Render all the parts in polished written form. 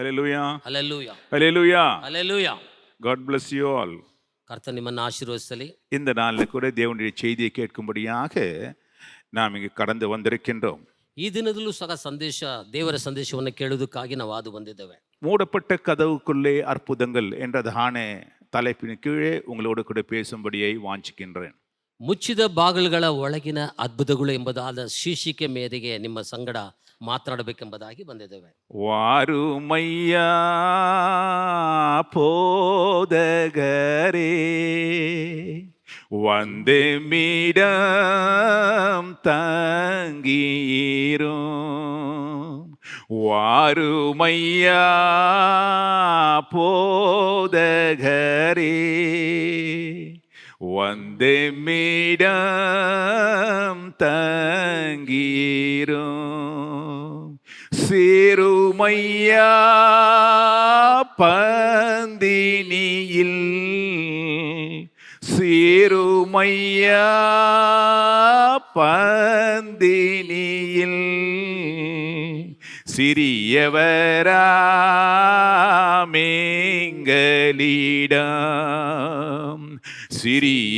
Hallelujah. Hallelujah. Hallelujah. Hallelujah. God bless you all. கர்த்தர் ನಿಮ್ಮನ್ನು ಆಶೀರ್ವದಿಸಲಿ. இந்த நாளில் கூட தேவனுடைய செய்தியை கேட்கும்படியாக நாம் இங்கு கடந்து வந்திருக்கின்றோம். ಈ ದಿನದಲ್ಲೂ ಸಹ ದೇವರ ಸಂದೇಶವನ್ನು ಕೇಳುವುದಕ್ಕಾಗಿ ನಾವು ಹಾದು ಬಂದಿದ್ದೇವೆ. மூடப்பட்ட கதவுக்குள்ளே அற்புதங்கள் என்றதான தலைப்பின் கீழே உங்களோடு கூட பேசும்படியை வாஞ்சிக்கின்றேன். ಮುಚ್ಚಿದ ಬಾಗಿಲುಗಳ ಒಳಗಿನ ಅದ್ಭುತಗಳು ಎಂಬುದಾದ ಶೀರ್ಷಿಕೆ ಮೇರೆಗೆ ನಿಮ್ಮ ಸಂಗಡ ಮಾತನಾಡಬೇಕೆಂಬುದಾಗಿ ಬಂದಿದ್ದೇವೆ. வாருமையா போதகரே வந்து மீடம் தங்கீரும். வாருமையா போதகரே வந்து மீடம் தங்கீரும். சிறுமையா பந்தினியில் சிறுமையா பந்தினியில் சிறியவராமெங்களிடம் சிறியவராமெங்களிடம்.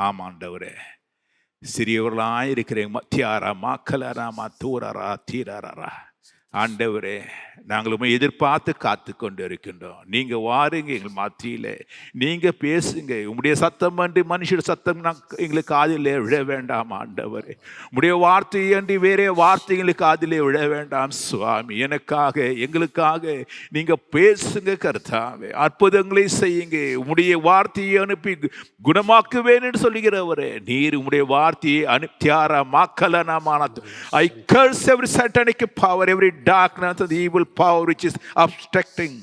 ஆமாண்டவரே, சிறியவர்களாயிருக்கிற மத்தியாரா மாக்கலராமா தூரரா தீரரா ஆண்டவரே, நாங்களும் எதிர்பார்த்து காத்து கொண்டு இருக்கின்றோம். நீங்க வாருங்க, எங்கள் மத்தியில நீங்க பேசுங்க. உங்களுடைய சத்தம் அன்றி மனுஷர் சத்தம் எங்களுக்கு காதிலே விழ வேண்டாம் ஆண்டவரே. உங்களுடைய வார்த்தை அன்றி வேறே வார்த்தை எங்களுக்கு காதிலே விழ வேண்டாம் சுவாமி. எனக்காக எங்களுக்காக நீங்க பேசுங்க கர்த்தாவே. அற்புதங்களை செய்யுங்க. உங்களுடைய வார்த்தையை அனுப்பி குணமாக்குவேன் என்று சொல்லுகிறவரே, நீர் உங்களுடைய வார்த்தையை அனுப்பியாரா மாக்கலனமான I curse every satanic power, every darkness and evil power which is obstructing.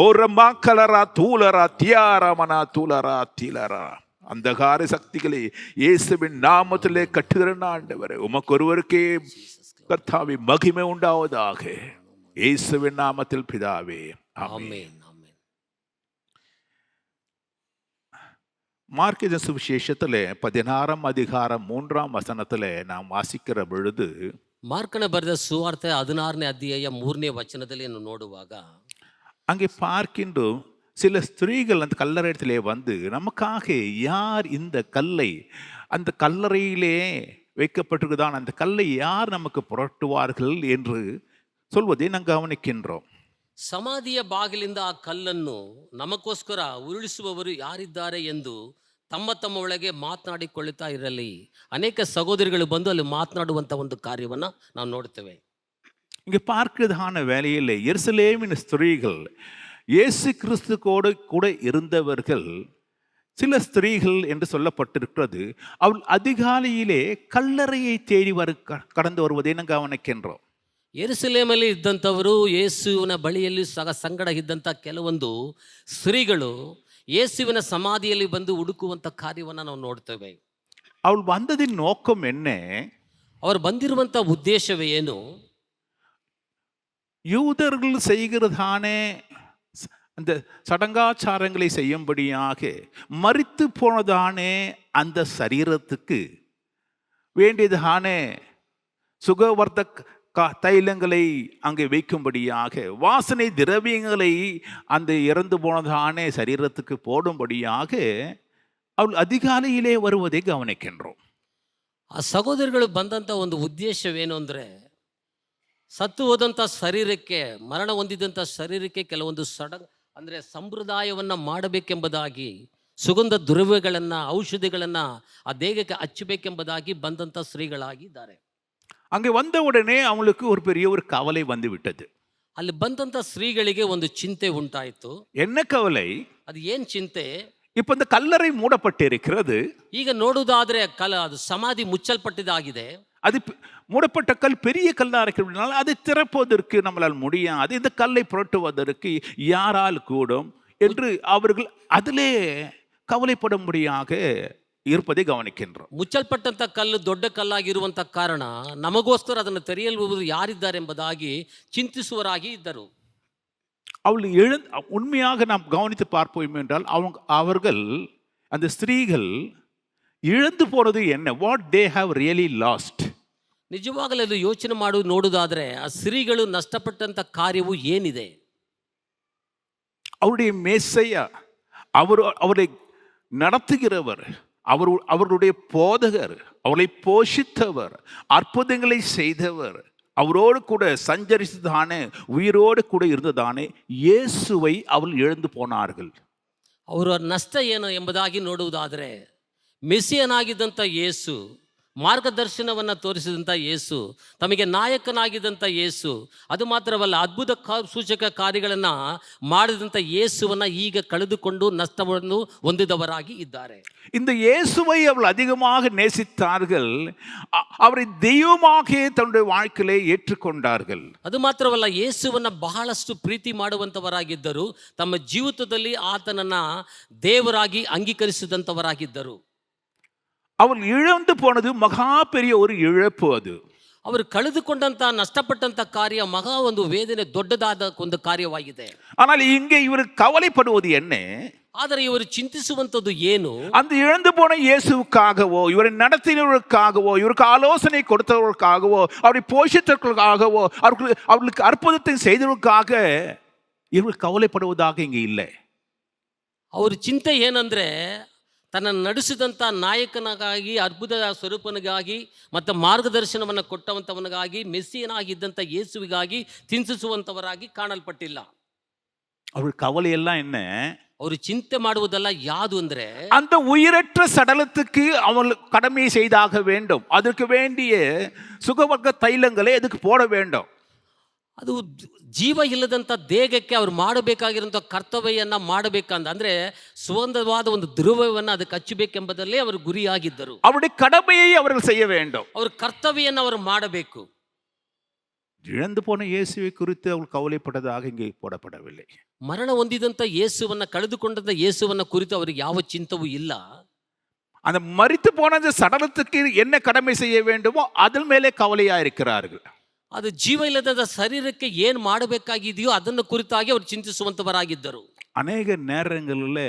ஓரமாக்கலரா தூலரா தியாரமனா தூலரா தீலரா அந்தகார சக்திகளை இயேசுவின் நாமத்திலே கட்டுகிறேன் ஆண்டவரே. உமக்கு ஒருவருக்கே கர்த்தாவே மகிமை உண்டாவதாக. இயேசுவின் நாமத்தில் பிதாவே, ஆமென். மார்க்கின் சுவிசேஷத்திலே 16ஆம் அதிகாரம் 3ஆம் வசனத்திலே நாம் வாசிக்கிற பொழுது, ಮಾರ್ಕನ ಬರೆದ ಸುವಾರ್ತೆ 16ನೇ ಅಧ್ಯಾಯ 3ನೇ ವಚನದಲ್ಲಿ ನೋಡುವಾಗ அங்கே பார்க்கின்றோம் சில ஸ்திரீகள் அந்த கல்லறையிலே வந்து நமக்காக யார் இந்த கல்லை, அந்த கல்லறையிலே வைக்கப்பட்டிருக்குதான் அந்த கல்லை யார் நமக்கு புரட்டுவார்கள் என்று சொல்வதை நாம் கவனிக்கின்றோம். ಸಮಾಧಿಯ ಬಾಗಿಲಿಂದ ಆ ಕಲ್ಲನ್ನು ನಮಗೋಸ್ಕರ ಉರುಳಿಸುವವರು ಯಾರಿದ್ದಾರೆ ಎಂದು ತಮ್ಮ ತಮ್ಮ ಒಳಗೆ ಮಾತನಾಡಿಕೊಳ್ಳುತ್ತಾ ಇರಲಿ. ಅನೇಕ ಸಹೋದರಿಗಳು ಬಂದು ಅಲ್ಲಿ ಮಾತನಾಡುವಂಥ ಒಂದು ಕಾರ್ಯವನ್ನು ನಾವು ನೋಡ್ತೇವೆ. இங்கே பார்க்கிறதான வேலையில் எருசலேமின் ஸ்திரீகள், இயேசு கிறிஸ்துவோடு கூட இருந்தவர்கள் சில ஸ்திரீகள் என்று சொல்லப்பட்டிருக்கிறது. அவள் அதிகாலையிலே கல்லறையை தேடி கடந்து வருவதை நாம் கவனிக்கின்றோம். ಯೆರೂಸಲೇಮಲ್ಲಿ ಇದ್ದಂಥವರು, ಯೇಸುವಿನ ಬಳಿಯಲ್ಲಿ ಸಹ ಸಂಗಡ ಇದ್ದಂಥ ಕೆಲವೊಂದು ಸ್ತ್ರೀಗಳು ಯೇಸುವಿನ ಸಮಾಧಿಯಲ್ಲಿ ಬಂದು ಹುಡುಕುವಂಥ ಕಾರ್ಯವನ್ನು ನಾವು ನೋಡ್ತೇವೆ. அவள் வந்ததின் நோக்கம் என்ன? ಅವರು ಬಂದಿರುವಂಥ ಉದ್ದೇಶವೇ ಏನು? யூதர்கள் செய்கிறதானே அந்த சடங்காச்சாரங்களை செய்யும்படியாக மரித்து போனதானே அந்த சரீரத்துக்கு வேண்டியதானே சுகவர்த்தக தைலங்களை அங்கே வைக்கும்படியாக, வாசனை திரவியங்களை அந்த இறந்து போனதானே சரீரத்துக்கு போடும்படியாக அவள் அதிகாலையிலே வருவதை கவனிக்கின்றோம். ಆ ಸಹೋದರಿಗಳು ಬಂದಂಥ ಒಂದು ಉದ್ದೇಶವೇನು ಅಂದರೆ, ಸತ್ತು ಹೋದಂಥ ಶರೀರಕ್ಕೆ, ಮರಣ ಹೊಂದಿದಂಥ ಶರೀರಕ್ಕೆ ಕೆಲವೊಂದು ಅಂದರೆ ಸಂಪ್ರದಾಯವನ್ನು ಮಾಡಬೇಕೆಂಬುದಾಗಿ, ಸುಗಂಧ ದ್ರವ್ಯಗಳನ್ನು, ಔಷಧಿಗಳನ್ನು ಆ ದೇಹಕ್ಕೆ ಹಚ್ಚಬೇಕೆಂಬುದಾಗಿ ಬಂದಂಥ ಸ್ತ್ರೀಗಳಾಗಿದ್ದಾರೆ. அங்கே வந்த உடனே அவங்களுக்கு ஒரு பெரிய ஒரு கவலை வந்து விட்டது. ಅಲ್ಲಿ ಬಂದಂಥ ಸ್ತ್ರೀಗಳಿಗೆ ಒಂದು ಚಿಂತೆ ಉಂಟಾಯಿತು. என்ன கவலை? ಅದು ಏನು ಚಿಂತೆ? இப்போ இந்த கல்லறை மூடப்பட்டிருக்கிறது. ಈಗ ನೋಡುವುದಾದ್ರೆ ಅದು ಸಮಾಧಿ ಮುಚ್ಚಲ್ಪಟ್ಟಿದ್ದಾಗಿದೆ. அது மூடப்பட்ட கல் பெரிய கல்லா இருக்கிறதுனால அதை திறப்பதற்கு நம்மளால் முடியாது. இந்த கல்லை புரட்டுவதற்கு யாரால் கூடும் என்று அவர்கள் அதிலே கவலைப்படும்படியாக இருப்பதை கவனிக்கின்றோம். ಮುಚ್ಚಲ್ಪಟ್ಟಂತ ಕಲ್ಲು ದೊಡ್ಡ ಕಲ್ಲಾಗಿರುವಂತ ಕಾರಣ ನಮಗೋಸ್ಕರ ಅದನ್ನು ತೆರೆಯಲು ಯಾರಿದ್ದಾರೆ ಎಂಬುದಾಗಿ ಚಿಂತಿಸುವರಾಗಿ ಇದ್ದರು. அவள் உண்மையாக நாம் கவனித்து பார்ப்போம் என்றால் அவர்கள் அந்த ஸ்திரீகள் இழந்து போறது என்ன? What they have really last. ನಿಜವಾಗಲೂ ಅದು ಯೋಚನೆ ನೋಡುವುದಾದ್ರೆ ಆ ಸ್ತ್ರೀಗಳು ನಷ್ಟಪಟ್ಟಂತ ಕಾರ್ಯವು ಏನಿದೆ? அவருடைய மேசையா, அவரை நடத்துகிறவர், அவருடைய போதகர், அவளை போஷித்தவர், அற்புதங்களை செய்தவர், அவரோடு கூட சஞ்சரித்ததானே, உயிரோடு கூட இருந்ததானே இயேசுவை அவள் இழந்து போனார்கள். ಅವರ ನಷ್ಟ ಏನು ಎಂಬುದಾಗಿ ನೋಡುವುದಾದರೆ, ಮೆಸ್ಸಿಯನಾಗಿದ್ದಂಥ ಯೇಸು, ಮಾರ್ಗದರ್ಶನವನ್ನು ತೋರಿಸಿದಂಥ ಯೇಸು, ತಮಗೆ ನಾಯಕನಾಗಿದ್ದಂಥ ಯೇಸು, ಅದು ಮಾತ್ರವಲ್ಲ ಅದ್ಭುತ ಸೂಚಕ ಕಾರ್ಯಗಳನ್ನು ಮಾಡಿದಂಥ ಯೇಸುವನ್ನು ಈಗ ಕಳೆದುಕೊಂಡು ನಷ್ಟವನ್ನು ಹೊಂದಿದವರಾಗಿ ಇದ್ದಾರೆ. இந்த இயேசுவை அவள் அதிகமாக நேசித்தார்கள், அவரை தெய்வமாக தன்னுடைய வாழ்க்கையிலே ஏற்றுக்கொண்டார்கள். ಅದು ಮಾತ್ರವಲ್ಲ, ಯೇಸುವನ್ನು ಬಹಳಷ್ಟು ಪ್ರೀತಿ ಮಾಡುವಂಥವರಾಗಿದ್ದರು, ತಮ್ಮ ಜೀವಿತದಲ್ಲಿ ಆತನನ್ನು ದೇವರಾಗಿ ಅಂಗೀಕರಿಸಿದಂಥವರಾಗಿದ್ದರು. அவள் இழந்து போனது மகா பெரிய ஒரு இழப்பு. அது ಅವರು ಕಳೆದುಕೊಂಡಂತ ನಷ್ಟಪಟ್ಟಂತ ಕಾರ್ಯ ಮಹಾ ಒಂದು ವೇದನೆ, ದೊಡ್ಡದಾದ ಒಂದು ಕಾರ್ಯವಾಗಿದೆ. ஆனால் இங்கே இவர் கவலைப்படுவது என்ன? ಆದರೆ ಇವರು ಚಿಂತಿಸುವಂಥದ್ದು ಏನು? அந்த இழந்து போன இயேசுவுக்காகவோ, இவரை நடத்தினவர்களுக்காகவோ, இவருக்கு ஆலோசனை கொடுத்தவர்களுக்காகவோ, அவரை போஷித்தவர்களுக்காகவோ, அவர்களுக்கு அற்புதத்தை செய்தவர்களுக்காக இவர்கள் கவலைப்படுவதாக இங்கே இல்லை. ಅವ್ರ ಚಿಂತೆ ಏನಂದ್ರೆ, ತನ್ನನ್ನು ನಡೆಸಿದಂಥ ನಾಯಕನಿಗಾಗಿ, ಅದ್ಭುತ ಸ್ವರೂಪನಿಗಾಗಿ ಮತ್ತು ಮಾರ್ಗದರ್ಶನವನ್ನು ಕೊಟ್ಟವಂಥವನಿಗಾಗಿ, ಮೆಸ್ಸಿಯನಾಗಿದ್ದಂಥ ಯೇಸುವಿಗಾಗಿ ಚಿಂತಿಸುವಂಥವರಾಗಿ ಕಾಣಲ್ಪಟ್ಟಿಲ್ಲ. ಅವ್ರ கவலை எல்லாம் என்ன? ಅವರು ಚಿಂತೆ ಮಾಡುವುದಲ್ಲ ಯಾವುದು ಅಂದರೆ, அந்த உயிரற்ற சடலத்துக்கு அவள் கடமை செய்தாக வேண்டும், அதற்கு வேண்டிய சுகவர்க்க தைலங்களை அதுக்கு போட வேண்டும். ಅದು ಜೀವ ಇಲ್ಲದಂಥ ದೇಹಕ್ಕೆ ಅವ್ರು ಮಾಡಬೇಕಾಗಿರೋಂಥ ಕರ್ತವ್ಯವನ್ನು ಮಾಡಬೇಕಂದ ಅಂದರೆ ಸುಗಂಧವಾದ ಒಂದು ದ್ರವ್ಯವನ್ನು ಅದಕ್ಕೆ ಹಚ್ಚಬೇಕೆಂಬುದಲ್ಲೇ ಅವರು ಗುರಿಯಾಗಿದ್ದರು. அவருடைய கடமையை அவர்கள் செய்ய வேண்டும். ಅವ್ರ ಕರ್ತವ್ಯವನ್ನು ಅವರು ಮಾಡಬೇಕು. இழந்து போன இயேசுவை குறித்து அவள் கவலைப்பட்டதாக இங்கே போடப்படவில்லை. ಮರಣ ಹೊಂದಿದಂಥ ಯೇಸುವನ್ನು, ಕಳೆದುಕೊಂಡಂಥ ಯೇಸುವನ್ನು ಕುರಿತು ಅವರಿಗೆ ಯಾವ ಚಿಂತವೂ ಇಲ್ಲ. அந்த மரித்து போன அந்த சடலத்துக்கு என்ன கடமை செய்ய வேண்டுமோ அதன் மேலே கவலையா இருக்கிறார்கள். ಅದು ಜೀವ ಇಲ್ಲದ ಶರೀರಕ್ಕೆ ಏನು ಮಾಡಬೇಕಾಗಿದೆಯೋ ಅದನ್ನು ಕುರಿತಾಗಿ ಅವರು ಚಿಂತಿಸುವಂತವರಾಗಿದ್ದರು. ಅನೇಕ நேரங்களில்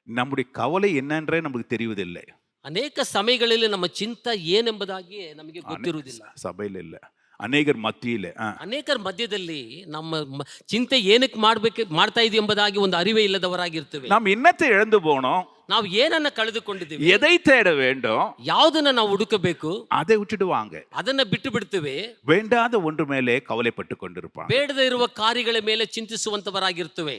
நம்முடைய கவலை என்னன்றே நமக்கு தெரிவதில்லை. ಅನೇಕ ಸಮಯಗಳಲ್ಲಿ ನಮ್ಮ ಚಿಂತೆ ಏನೆಂಬುದಾಗಿ ನಮಗೆ ಗೊತ್ತಿರುವುದಿಲ್ಲ. ಸಭೆಯಲ್ಲಿ ಇಲ್ಲ, ಅನೇಕರ ಮಧ್ಯದಲ್ಲಿ, ಅನೇಕರ ಮಧ್ಯದಲ್ಲಿ ನಮ್ಮ ಚಿಂತೆ ಏನಕ್ಕೆ ಮಾಡ್ತಾ ಇದೀವಿ ಎಂಬುದಾಗಿ ಒಂದು ಅರಿವೇ ಇಲ್ಲದವರಾಗಿರ್ತೇವೆ. நாம் என்னத்தை இழந்து போனோம், ನಾವು ಏನನ್ನ ಕಳೆದುಕೊಂಡಿದ್ದೀವಿ, எதை தேட வேண்டும், ಯಾವುದನ್ನ ನಾವು ಹುಡುಕಬೇಕು, அதை விட்டுடுவாங்க. ಅದನ್ನ ಬಿಟ್ಟು ಬಿಡ್ತೇವೆ. வேண்டாத ஒன்று மேலே கவலைப்பட்டு கொண்டிருப்பாங்க. ಬೇಡದೇ ಇರುವ ಕಾರ್ಯಗಳ ಮೇಲೆ ಚಿಂತಿಸುವಂತವರಾಗಿರ್ತೇವೆ.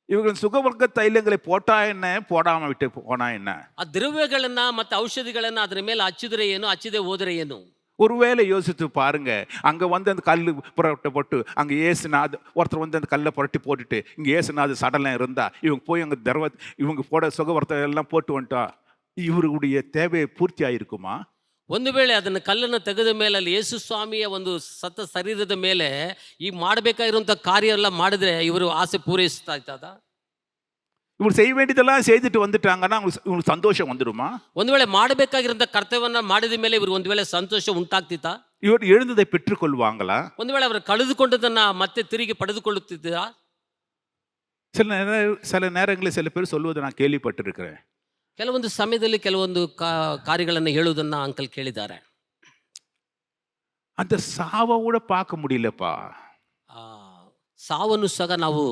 இவர்கள் சுகவர்க்க தைலங்களை போட்டா என்ன, போடாம விட்டு போனா என்ன? ಆ ದ್ರವ್ಯಗಳನ್ನ ಮತ್ತೆ ಔಷಧಿಗಳನ್ನ ಅದರ ಮೇಲೆ ಹಚ್ಚಿದ್ರೆ ಏನು, ಹಚ್ಚದೆ ಹೋದರೆ ಏನು? ஒருவேளை யோசித்து பாருங்க, அங்க வந்து அந்த கல் புரட்டப்பட்டு அங்க ஏசுநாத் ஒருத்தர் வந்து அந்த கல்லை புரட்டி போட்டுட்டு இங்க ஏசுநாத் சடலம் இருந்தா, இவங்க போய் அங்க இவங்க போட சுகவர்த்தம் எல்லாம் போட்டு வந்துட்டா இவருடைய தேவை பூர்த்தி ஆயிருக்குமா? ಒಂದು ವೇಳೆ ಅದನ್ನು ಕಲ್ಲನ್ನು ತೆಗೆದ ಮೇಲೆ ಅಲ್ಲಿ ಯೇಸು ಸ್ವಾಮಿಯ ಒಂದು ಸತ್ತ ಶರೀರದ ಮೇಲೆ ಈ ಮಾಡಬೇಕಾಗಿರುವಂಥ ಕಾರ್ಯ ಎಲ್ಲ ಮಾಡಿದ್ರೆ ಇವರು ಆಸೆ ಪೂರೈಸ್ತಾ ಇರ್ತದ? இவர் செய்ய வேண்டியதெல்லாம் செய்துட்டு வந்துட்டாங்கன்னா உங்களுக்கு சந்தோஷம் வந்துடுமா? ಒಂದು ವೇಳೆ ಮಾಡಬೇಕಾಗಿರುವಂಥ ಕರ್ತವ್ಯವನ್ನ ಮಾಡಿದ ಮೇಲೆ ಇವರು ಒಂದು ವೇಳೆ ಸಂತೋಷ ಉಂಟಾಗ್ತಿತ್ತಾ? இவர் எழுந்ததை பெற்றுக்கொள்வாங்களா? ಒಂದು ವೇಳೆ ಅವರು ಕಳೆದುಕೊಂಡದನ್ನ ಮತ್ತೆ ತಿರುಗಿ ಪಡೆದುಕೊಳ್ಳುತ್ತಿದ್ದೀರಾ? சில நேரங்களில் சில பேர் சொல்வதை நான் கேள்விப்பட்டிருக்கிறேன். ಕೆಲವೊಂದು ಸಮಯದಲ್ಲಿ ಕೆಲವೊಂದು ಕಾರ್ಯಗಳನ್ನು ಹೇಳುವುದನ್ನ ಅಂಕಲ್ ಕೇಳಿದ್ದಾರೆ. அந்த சாவை கூட பார்க்க முடியலப்பா. ಸಾವನ್ನು ಸಹ ನಾವು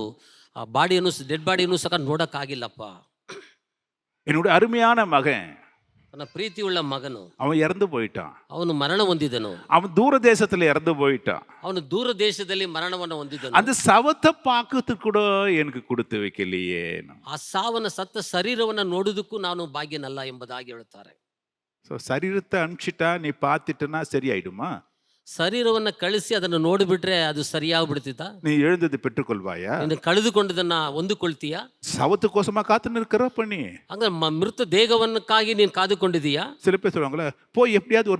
ಬಾಡಿಯನ್ನು, ಡೆಡ್ ಬಾಡಿಯನ್ನು ಸಹ ನೋಡಕ್ಕಾಗಿಲ್ಲಪ್ಪ. என்னுடைய அருமையான மகன், ನನ್ನ ಪ್ರೀತಿಯುಳ್ಳ ಮಗನು, அவன் இறந்து போயிட்டான். ಅವನು ಮರಣ ಹೊಂದಿದನು. அவன் தூர தேசத்துல இறந்து போயிட்டான். ಅವನು ದೂರ ದೇಶದಲ್ಲಿ ಮರಣವನ್ನು ಹೊಂದಿದನು. அந்த சவத்தை பார்க்கறதுக்கு கூட எனக்கு கொடுத்து வைக்கலையே. ಆ ಸಾವನ್ನ, ಸತ್ತ ಶರೀರವನ್ನು ನೋಡುವುದಕ್ಕೂ ನಾನು ಭಾಗ್ಯನಲ್ಲ ಎಂಬುದಾಗಿ ಹೇಳುತ್ತಾರೆ. சரீரத்தை அனுப்பிச்சிட்டா நீ பார்த்துட்டனா சரியாயிடுமா? ಶರೀರವನ್ನು ಕಳಿಸಿ ಅದನ್ನು ನೋಡಿಬಿಟ್ರೆ ಅದು ಸರಿಯಾಗ್ಬಿಡ್ತಿತ್ತ? நீ எழுந்தது பெற்றுக்கொள்வாயா? ನೀನು ಕಳೆದುಕೊಂಡದನ್ನ ಹೊಂದಿಕೊಳ್ತೀಯಾ? சவத்துக்கோசமா காத்து நிற்கிற பண்ணி ಅಂದ್ರೆ ಮೃತ ದೇಹವನ್ನಕ್ಕಾಗಿ ನೀನು ಕಾದುಕೊಂಡಿದೀಯಾ? சில பேர் சொல்லுவாங்களே, போய் எப்படியாவது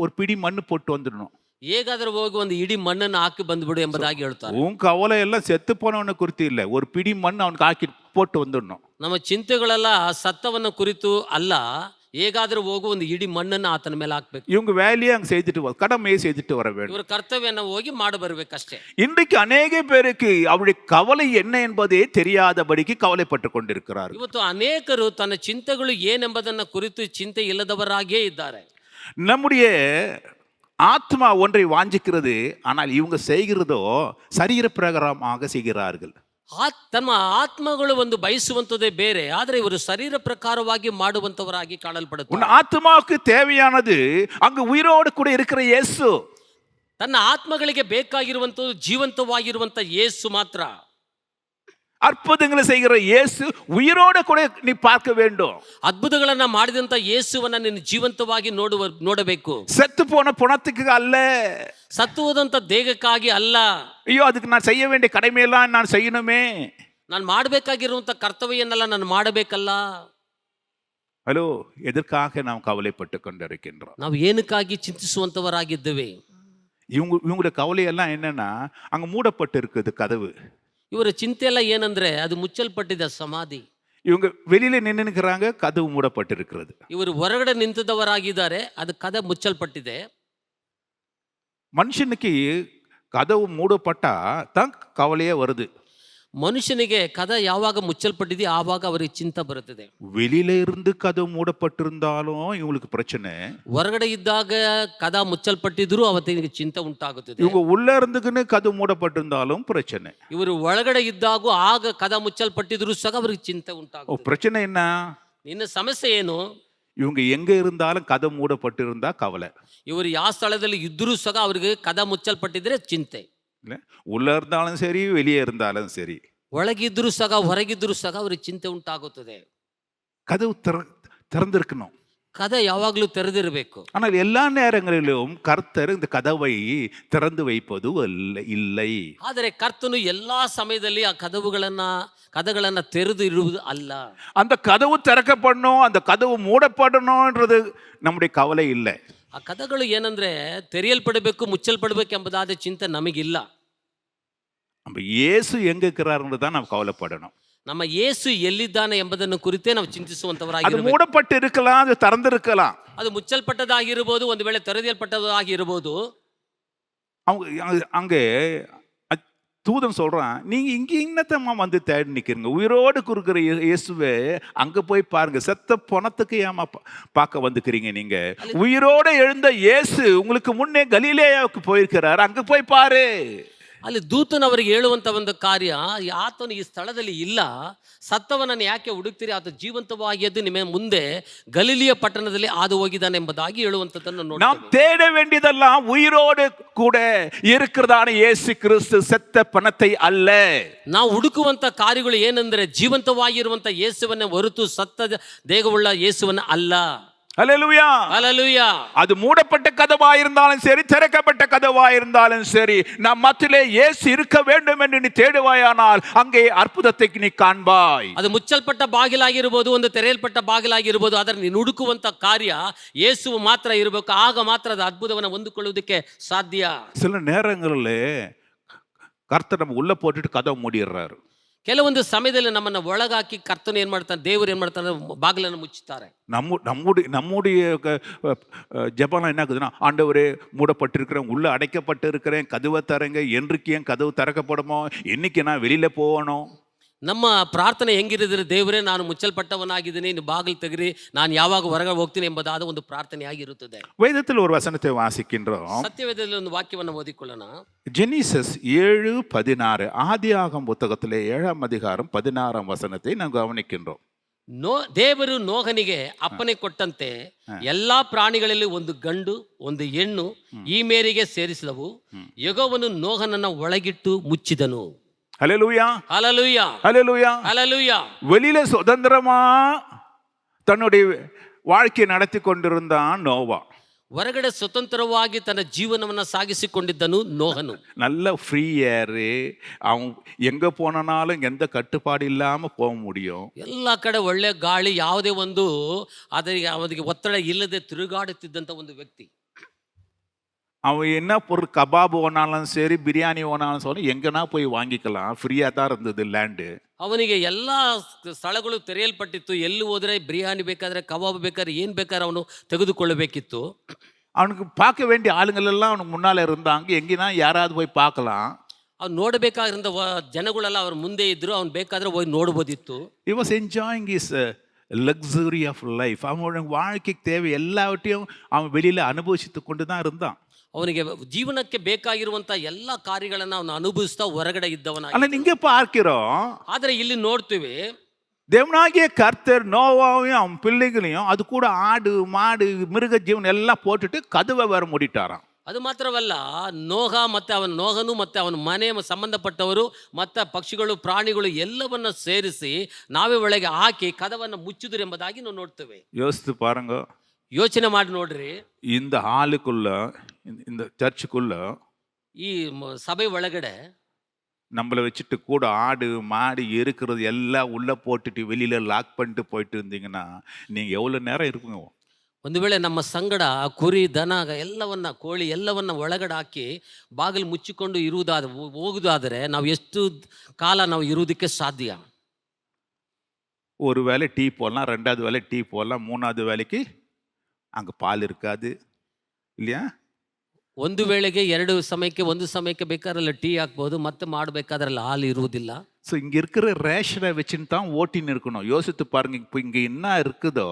ஒரு பிடி மண்ணு போட்டு வந்துடணும், ಹೇಗಾದ್ರೂ ಹೋಗಿ ಒಂದು ಇಡೀ ಮಣ್ಣನ್ನು ಹಾಕಿ ಬಂದ್ಬಿಡು ಎಂಬುದಾಗಿ ಹೇಳ್ತಾರೆ. உன் கவலை எல்லாம் செத்து போனவனை குறித்து இல்லை, ஒரு பிடி மண் அவனுக்கு ஆக்கி போட்டு வந்துடணும். ನಮ್ಮ ಚಿಂತೆಗಳೆಲ್ಲ ಸತ್ತವನ್ನ ಕುರಿತು ಅಲ್ಲ, ಹೇಗಾದ್ರೂ ಹೋಗು ಒಂದು ಇಡೀ ಮಣ್ಣನ್ನು ಆತನ ಮೇಲೆ ಹಾಕ್ಬೇಕು. இவங்க வேலையை அங்கே செய்துட்டு கடமையை செய்துட்டு வர வேண்டும். ಇವ್ರ ಕರ್ತವ್ಯನ ಹೋಗಿ ಮಾಡಿ ಬರ್ಬೇಕಷ್ಟೇ. இன்றைக்கு அநேக பேருக்கு அவருடைய கவலை என்ன என்பதே தெரியாதபடிக்கு கவலைப்பட்டு கொண்டிருக்கிறார்கள். ಇವತ್ತು ಅನೇಕರು ತನ್ನ ಚಿಂತೆಗಳು ಏನೆಂಬುದನ್ನ ಕುರಿತು ಚಿಂತೆ ಇಲ್ಲದವರಾಗೇ ಇದ್ದಾರೆ. நம்முடைய ஆத்மா ஒன்றை வாஞ்சிக்கிறது, ஆனால் இவங்க செய்கிறதோ சரீர பிரகாரமாக செய்கிறார்கள். ತಮ್ಮ ಆತ್ಮಗಳು ಒಂದು ಬಯಸುವಂಥದ್ದೇ ಬೇರೆ, ಆದರೆ ಇವರು ಶರೀರ ಪ್ರಕಾರವಾಗಿ ಮಾಡುವಂತವರಾಗಿ உன் ಕಾಣಲ್ಪಡುತ್ತಾರೆ. ஆத்மாவுக்கு தேவையானது அங்கு உயிரோடு கூட இருக்கிற இயேசு. ತನ್ನ ಆತ್ಮಗಳಿಗೆ ಬೇಕಾಗಿರುವಂಥದ್ದು ಜೀವಂತವಾಗಿರುವಂತ ಯೇಸು ಮಾತ್ರ. அற்புதங்களை செய்கிற இயேசு உயிரோட கூட நீ பார்க்க வேண்டும். ಅದ್ಭುತಗಳನ್ನ ಮಾಡಿದಂತ ಯೇಸುವನ್ನ ನೀನು ಜೀವಂತವಾಗಿ ನೋಡಬೇಕು. செத்து போன பணத்துக்கு அல்ல, ಸತ್ತು ಹೋದಂತ ದೇಹಕ್ಕಾಗಿ ಅಲ್ಲ. ஐயோ அதுக்கு நான் செய்ய வேண்டிய கடமையெல்லாம் நான் செய்யணுமே. ನಾನು ಮಾಡಬೇಕಾಗಿರುವಂತ ಕರ್ತವ್ಯವನ್ನೆಲ್ಲ ನಾನು ಮಾಡಬೇಕಲ್ಲ. ஹலோ, எதற்காக நாம் கவலைப்பட்டு கொண்டிருக்கின்றோம்? ನಾವು ಏನಕ್ಕಾಗಿ ಚಿಂತಿಸುವಂತವರಾಗಿದ್ದೇವೆ? இவங்களுடைய கவலையெல்லாம் என்னன்னா, அங்க மூடப்பட்டு இருக்குது கதவு. ಇವರ ಚಿಂತೆ ಎಲ್ಲ ಏನಂದ್ರೆ ಅದು ಮುಚ್ಚಲ್ಪಟ್ಟಿದೆ ಸಮಾಧಿ. இவங்க வெளியில நின்னுக்கிறாங்க, கதவு மூடப்பட்டு இருக்கிறது. ಇವರು ಹೊರಗಡೆ ನಿಂತಿದ್ದವರಾಗಿದ್ದಾರೆ, ಅದು ಕದ ಮುಚ್ಚಲ್ಪಟ್ಟಿದೆ. மனுஷனுக்கு கதவு மூடப்பட்டா தான் கவலையே வருது. ಮನುಷ್ಯನಿಗೆ ಕದ ಯಾವಾಗ ಮುಚ್ಚಲ್ಪಟ್ಟಿದೆ ಆವಾಗ ಅವರಿಗೆ ಚಿಂತೆ ಬರುತ್ತದೆ. வெளியில இருந்து கதவு மூடப்பட்டிருந்தாலும் இவங்களுக்கு பிரச்சனை. ಹೊರಗಡೆ ಇದ್ದಾಗ ಕದ ಮುಚ್ಚಲ್ಪಟ್ಟಿದ್ರು ಅವತ್ತಿಗೆ ಚಿಂತೆ ಉಂಟಾಗುತ್ತದೆ. இவங்க உள்ள இருந்துக்குன்னு கதவு மூடப்பட்டிருந்தாலும் பிரச்சனை. ಇವರು ಒಳಗಡೆ ಇದ್ದಾಗೂ ಆಗ ಕದ ಮುಚ್ಚಲ್ಪಟ್ಟಿದ್ರು ಸಹ ಅವರಿಗೆ ಚಿಂತೆ ಉಂಟಾಗುತ್ತದೆ. பிரச்சனை என்ன? ನಿನ್ನ ಸಮಸ್ಯೆ ಏನು? இவங்க எங்க இருந்தாலும் கதவு மூடப்பட்டிருந்தா கவலை. ಇವರು ಯಾವ ಸ್ಥಳದಲ್ಲಿ ಇದ್ರೂ ಸಹ ಅವರಿಗೆ ಕದ ಮುಚ್ಚಲ್ಪಟ್ಟಿದ್ರೆ ಚಿಂತೆ. இல்ல, உள்ள இருந்தாலும் சரி, வெளியே இருந்தாலும் சரி, ಒಳಗಿದ್ರು ಸಹ ಹೊರಗಿದ್ರು ಸಹ ಅವರಿಗೆ ಚಿಂತೆ ಉಂಟಾಗುತ್ತದೆ. கதவு திறந்திருக்கணும். ಕದ ಯಾವಾಗಲೂ ತೆರೆದಿರಬೇಕು. ஆனால் எல்லா நேரங்களிலும் கர்த்தர் இந்த கதவை திறந்து வைப்பது இல்லை. ಆದರೆ ಕರ್ತನು ಎಲ್ಲಾ ಸಮಯದಲ್ಲಿ ಆ ಕದಗಳನ್ನ ತೆರೆದು ಇರುವುದು ಅಲ್ಲ. அந்த கதவு திறக்கப்படணும், அந்த கதவு மூடப்படணும்ன்றது நம்முடைய கவலை இல்லை. ಆ ಕದಗಳು ಏನಂದ್ರೆ ತೆರೆಯಲ್ಪಡಬೇಕು, ಮುಚ್ಚಲ್ಪಡಬೇಕು ಎಂಬುದಾದ ಚಿಂತೆ ನಮಗಿಲ್ಲ. நம்ம இயேசு எங்க இருக்கிறாருன்னு தான் நாம் கவலைப்படணும். ನಮ್ಮ ಯೇಸು ಎಲ್ಲಿದ್ದಾನೆ ಎಂಬುದನ್ನು ಕುರಿತೇ ನಾವು அது ಚಿಂತಿಸುವಂತವರಾಗಿರಬೇಕು. மூடப்பட்டு இருக்கலாம், அது திறந்திருக்கலாம். ಅದು ಮುಚ್ಚಲ್ಪಟ್ಟದಾಗಿರಬಹುದು, ಒಂದು ವೇಳೆ ತೆರೆಯಲ್ಪಟ್ಟದಾಗಿರಬಹುದು. அவங்க அங்கே தூதன் சொல்றான், நீங்க இங்க இன்னத்தம்மா வந்து தேடி நிக்கிறீங்க, உயிரோடு குறுக்கிற இயேசுவே அங்க போய் பாருங்க. செத்த பணத்துக்கு ஏமா பார்க்க வந்துக்கிறீங்க? நீங்க உயிரோட எழுந்த இயேசு உங்களுக்கு முன்னே கலிலேயாவுக்கு போயிருக்கிறார், அங்க போய் பாரு. ಅಲ್ಲಿ ದೂತನು ಅವರಿಗೆ ಹೇಳುವಂತ ಒಂದು ಕಾರ್ಯ, ಆತನು ಈ ಸ್ಥಳದಲ್ಲಿ ಇಲ್ಲ, ಸತ್ತವನನ್ನು ಯಾಕೆ ಹುಡುಕ್ತೀರಿ, ಆತ ಜೀವಂತವಾಗಿ ಎದ್ದು ನಿಮ್ಮ ಮುಂದೆ ಗಲಿಲಿಯ ಪಟ್ಟಣದಲ್ಲಿ ಹಾದು ಹೋಗಿದ್ದಾನೆ ಎಂಬುದಾಗಿ ಹೇಳುವಂತದನ್ನು ನೋಡಿ. நாம் தேட வேண்டியதெல்லாம் உயிரோடு கூட இருக்கிறதான இயேசு கிறிஸ்து, செத்த பணத்தை அல்ல. ನಾವು ಹುಡುಕುವಂತ ಕಾರ್ಯಗಳು ಏನಂದ್ರೆ ಜೀವಂತವಾಗಿರುವಂತ ಯೇಸುವನ್ನೇ ಹೊರತು ಸತ್ತ ದೇಹವುಳ್ಳ ಯೇಸುವನ್ನ ಅಲ್ಲ. ஹல்லேலூயா, ஹல்லேலூயா. அது மூடப்பட்ட கதவா இருந்தாலும் சரி, திறக்கப்பட்ட கதவா இருந்தாலும் சரி, நம் மத்தியிலே இயேசு இருக்க வேண்டும் என்று நீ தேடுவாயானால் அங்கே அற்புதத்தை நீ காண்பாய். ಅದು ಮುಚ್ಚಲ್ಪಟ್ಟ ಬಾಗಿಲಾಗಿರ್ಬೋದು, ಒಂದು ತೆರೆಯಲ್ಪಟ್ಟ ಬಾಗಿಲಾಗಿರ್ಬೋದು, ಅದರ ನೀನು ಹುಡುಕುವಂತ ಕಾರ್ಯ ಯೇಸು ಮಾತ್ರ ಇರಬೇಕು. ಆಗ ಮಾತ್ರ ಅದು ಅದ್ಭುತವನ್ನು ಹೊಂದಿಕೊಳ್ಳುವುದಕ್ಕೆ ಸಾಧ್ಯ. சில நேரங்களில் கர்த்தர் நம்ம உள்ள போட்டுட்டு கதவை மூடிடுறாரு. ಕೆಲವೊಂದು ಸಮಯದಲ್ಲಿ ನಮ್ಮನ್ನ ಒಳಗಾಕಿ ಕರ್ತನು ಏನ್ ಮಾಡ್ತಾನೆ, ದೇವರು ಏನ್ ಮಾಡ್ತಾನೆ, ಬಾಗಿಲನ್ನು ಮುಚ್ಚುತ್ತಾರೆ. நம்முடைய ஜெபம் என்ன ஆகுதுன்னா, ஆண்டவரே மூடப்பட்டிருக்கிறேன், உள்ள அடைக்கப்பட்டு இருக்கிறேன், கதவை தரங்க, என்றைக்கு என் கதவு திறக்கப்படுமோ, என்னைக்கு நான் வெளியில போகணும். ನಮ್ಮ ಪ್ರಾರ್ಥನೆ ಹೆಂಗಿರಿದ್ರೆ, ದೇವರೇ ನಾನು ಮುಚ್ಚಲ್ಪಟ್ಟವನಾಗಿದ್ದೀನಿ, ನೀನು ಬಾಗಿಲು ತೆಗಿರಿ, ನಾನು ಯಾವಾಗ ಹೊರಗೆ ಹೋಗ್ತೀನಿ ಎಂಬುದಾದ ಒಂದು ಪ್ರಾರ್ಥನೆಯಾಗಿರುತ್ತದೆ. வேதத்தில் ஒரு வசனத்தை வாசிக்கின்றோம். ಸತ್ಯವೇದದಲ್ಲಿ ಒಂದು ವಾಕ್ಯವನ್ನು ಓದಿಕೊಳ್ಳೋಣ. ஜெனிசஸ் 7:16, ஆதியாகமம் புத்தகத்திலே 7ஆம் அதிகாரம் 16ஆம் வசனத்தை நாம் கவனிக்கின்றோம். ದೇವರು ನೋಹನಿಗೆ ಅಪ್ಪನೆ ಕೊಟ್ಟಂತೆ ಎಲ್ಲಾ ಪ್ರಾಣಿಗಳಲ್ಲಿ ಒಂದು ಗಂಡು ಒಂದು ಹೆಣ್ಣು ಈ ಮೇರೆಗೆ ಸೇರಿಸಿದವು. ಯೆಹೋವನು ನೋಹನನ್ನ ಒಳಗಿಟ್ಟು ಮುಚ್ಚಿದನು. ஹல்லேலூயா, ஹல்லேலூயா, ஹல்லேலூயா, ஹல்லேலூயா. வெளியில சுதந்திரமா தன்னுடைய வாழ்க்கையை நடத்தி கொண்டிருந்தான் நோவா. ಹೊರಗಡೆ ಸ್ವತಂತ್ರವಾಗಿ ತನ್ನ ಜೀವನವನ್ನು ಸಾಗಿಸಿಕೊಂಡಿದ್ದನು ನೋಹನು. நல்ல ஃப்ரீ ஏரு, அவன் எங்க போனாலும் எந்த கட்டுப்பாடு இல்லாம போக முடியும். ಎಲ್ಲ ಕಡೆ ಒಳ್ಳೆ ಗಾಳಿ, ಯಾವುದೇ ಒಂದು ಅವನಿಗೆ ಒತ್ತಡ ಇಲ್ಲದೆ ತಿರುಗಾಡುತ್ತಿದ್ದಂತ ಒಂದು ವ್ಯಕ್ತಿ. அவன் என்ன பொருள், கபாப் ஓனாலும் சரி, பிரியாணி ஓனாலும் சரி, எங்கன்னா போய் வாங்கிக்கலாம், ஃப்ரீயா தான் இருந்தது லேண்டு. ಅವನಿಗೆ ಎಲ್ಲ ಸ್ಥಳಗಳು ತೆರೆಯಲ್ಪಟ್ಟಿತ್ತು. ಎಲ್ಲಿ ಹೋದ್ರೆ ಬಿರಿಯಾನಿ ಬೇಕಾದ್ರೆ, ಕಬಾಬ್ ಬೇಕಾದ್ರೆ, ಏನ್ ಬೇಕಾದ್ರೆ ಅವನು ತೆಗೆದುಕೊಳ್ಳಬೇಕಿತ್ತು. அவனுக்கு பார்க்க வேண்டிய ஆளுங்கள் எல்லாம் அவனுக்கு முன்னால இருந்தாங்க, எங்கன்னா யாராவது போய் பார்க்கலாம். ಅವ್ನು ನೋಡಬೇಕಾಗಿರೋ ಜನಗಳೆಲ್ಲ ಅವ್ರ ಮುಂದೆ ಇದ್ರು, ಅವ್ನು ಬೇಕಾದ್ರೆ ಹೋಗಿ ನೋಡ್ಬೋದಿತ್ತು. He was enjoying his luxury of life. அவனோட வாழ்க்கைக்கு தேவை எல்லாவற்றையும் அவன் வெளியில அனுபவிச்சுட்டு கொண்டு தான் இருந்தான். ಅವನಿಗೆ ಜೀವನಕ್ಕೆ ಬೇಕಾಗಿರುವಂತ ಎಲ್ಲ ಕಾರ್ಯಗಳನ್ನ ಅವನು ಅನುಭವಿಸ್ತಾ ಹೊರಗಡೆ ಇದ್ದವನ. அல்ல நீங்க பார்க்கிறோம், ಆದ್ರೆ ಇಲ್ಲಿ ನೋಡ್ತೀವಿ, தேவனாகிய கர்த்தர் நோவாவையும் அவன் பிள்ளைகளையும் அது கூட ஆடு மாடு மிருக ஜீவன் எல்லாம் போட்டுட்டு கதவை வேற மூடிட்டாராம். ಅದು ಮಾತ್ರವಲ್ಲ, ನೋಹನು ಮತ್ತೆ ಅವನ ಮನೆ ಸಂಬಂಧಪಟ್ಟವರು ಮತ್ತೆ ಪಕ್ಷಿಗಳು ಪ್ರಾಣಿಗಳು ಎಲ್ಲವನ್ನ ಸೇರಿಸಿ ನಾವೇ ಒಳಗೆ ಹಾಕಿ ಕದವನ್ನು ಮುಚ್ಚಿದ್ರು ಎಂಬುದಾಗಿ ನಾವು ನೋಡ್ತೇವೆ. யோசித்து பாருங்க, ಯೋಚನೆ ಮಾಡಿ ನೋಡ್ರಿ, இந்த ஆளுக்குள்ள இந்த சர்ச்சுக்குள்ள ಈ ಸಭೆ ಒಳಗಡೆ நம்மளை வச்சுட்டு கூட ஆடு மாடு இருக்கிறது எல்லாம் உள்ள போட்டுட்டு வெளியில லாக் பண்ணிட்டு போயிட்டு இருந்தீங்கன்னா நீங்க எவ்வளவு நேரம் இருப்பீங்க? ಒಂದು ವೇಳೆ ನಮ್ಮ ಸಂಗಡ ಕುರಿ ದನ ಎಲ್ಲವನ್ನ ಕೋಳಿ ಎಲ್ಲವನ್ನ ಒಳಗಡೆ ಹಾಕಿ ಬಾಗಿಲು ಮುಚ್ಚಿಕೊಂಡು ಹೋಗುದಾದರೆ ನಾವು ಎಷ್ಟು ಕಾಲ ನಾವು ಇರುವುದಕ್ಕೆ ಸಾಧ್ಯ? ஒரு வேளை டீ போடலாம், ரெண்டாவது வேளை டீ போடலாம், மூணாவது வேலைக்கு அங்கே பால் இருக்காது இல்லையா? ಒಂದು ವೇಳೆಗೆ ಎರಡು ಸಮಯಕ್ಕೆ ಒಂದು ಸಮಯಕ್ಕೆ ಬೇಕಾದ್ರಲ್ಲಿ ಟೀ ಹಾಕ್ಬೋದು, ಮತ್ತೆ ಮಾಡಬೇಕಾದ್ರಲ್ಲಿ ಹಾಲು ಇರುವುದಿಲ್ಲ. ஸோ இங்கே இருக்கிற ரேஷனை வச்சுன்னு தான் ஓட்டின்னு இருக்கணும். யோசித்து பாருங்க, இப்போ இங்கே என்ன இருக்குதோ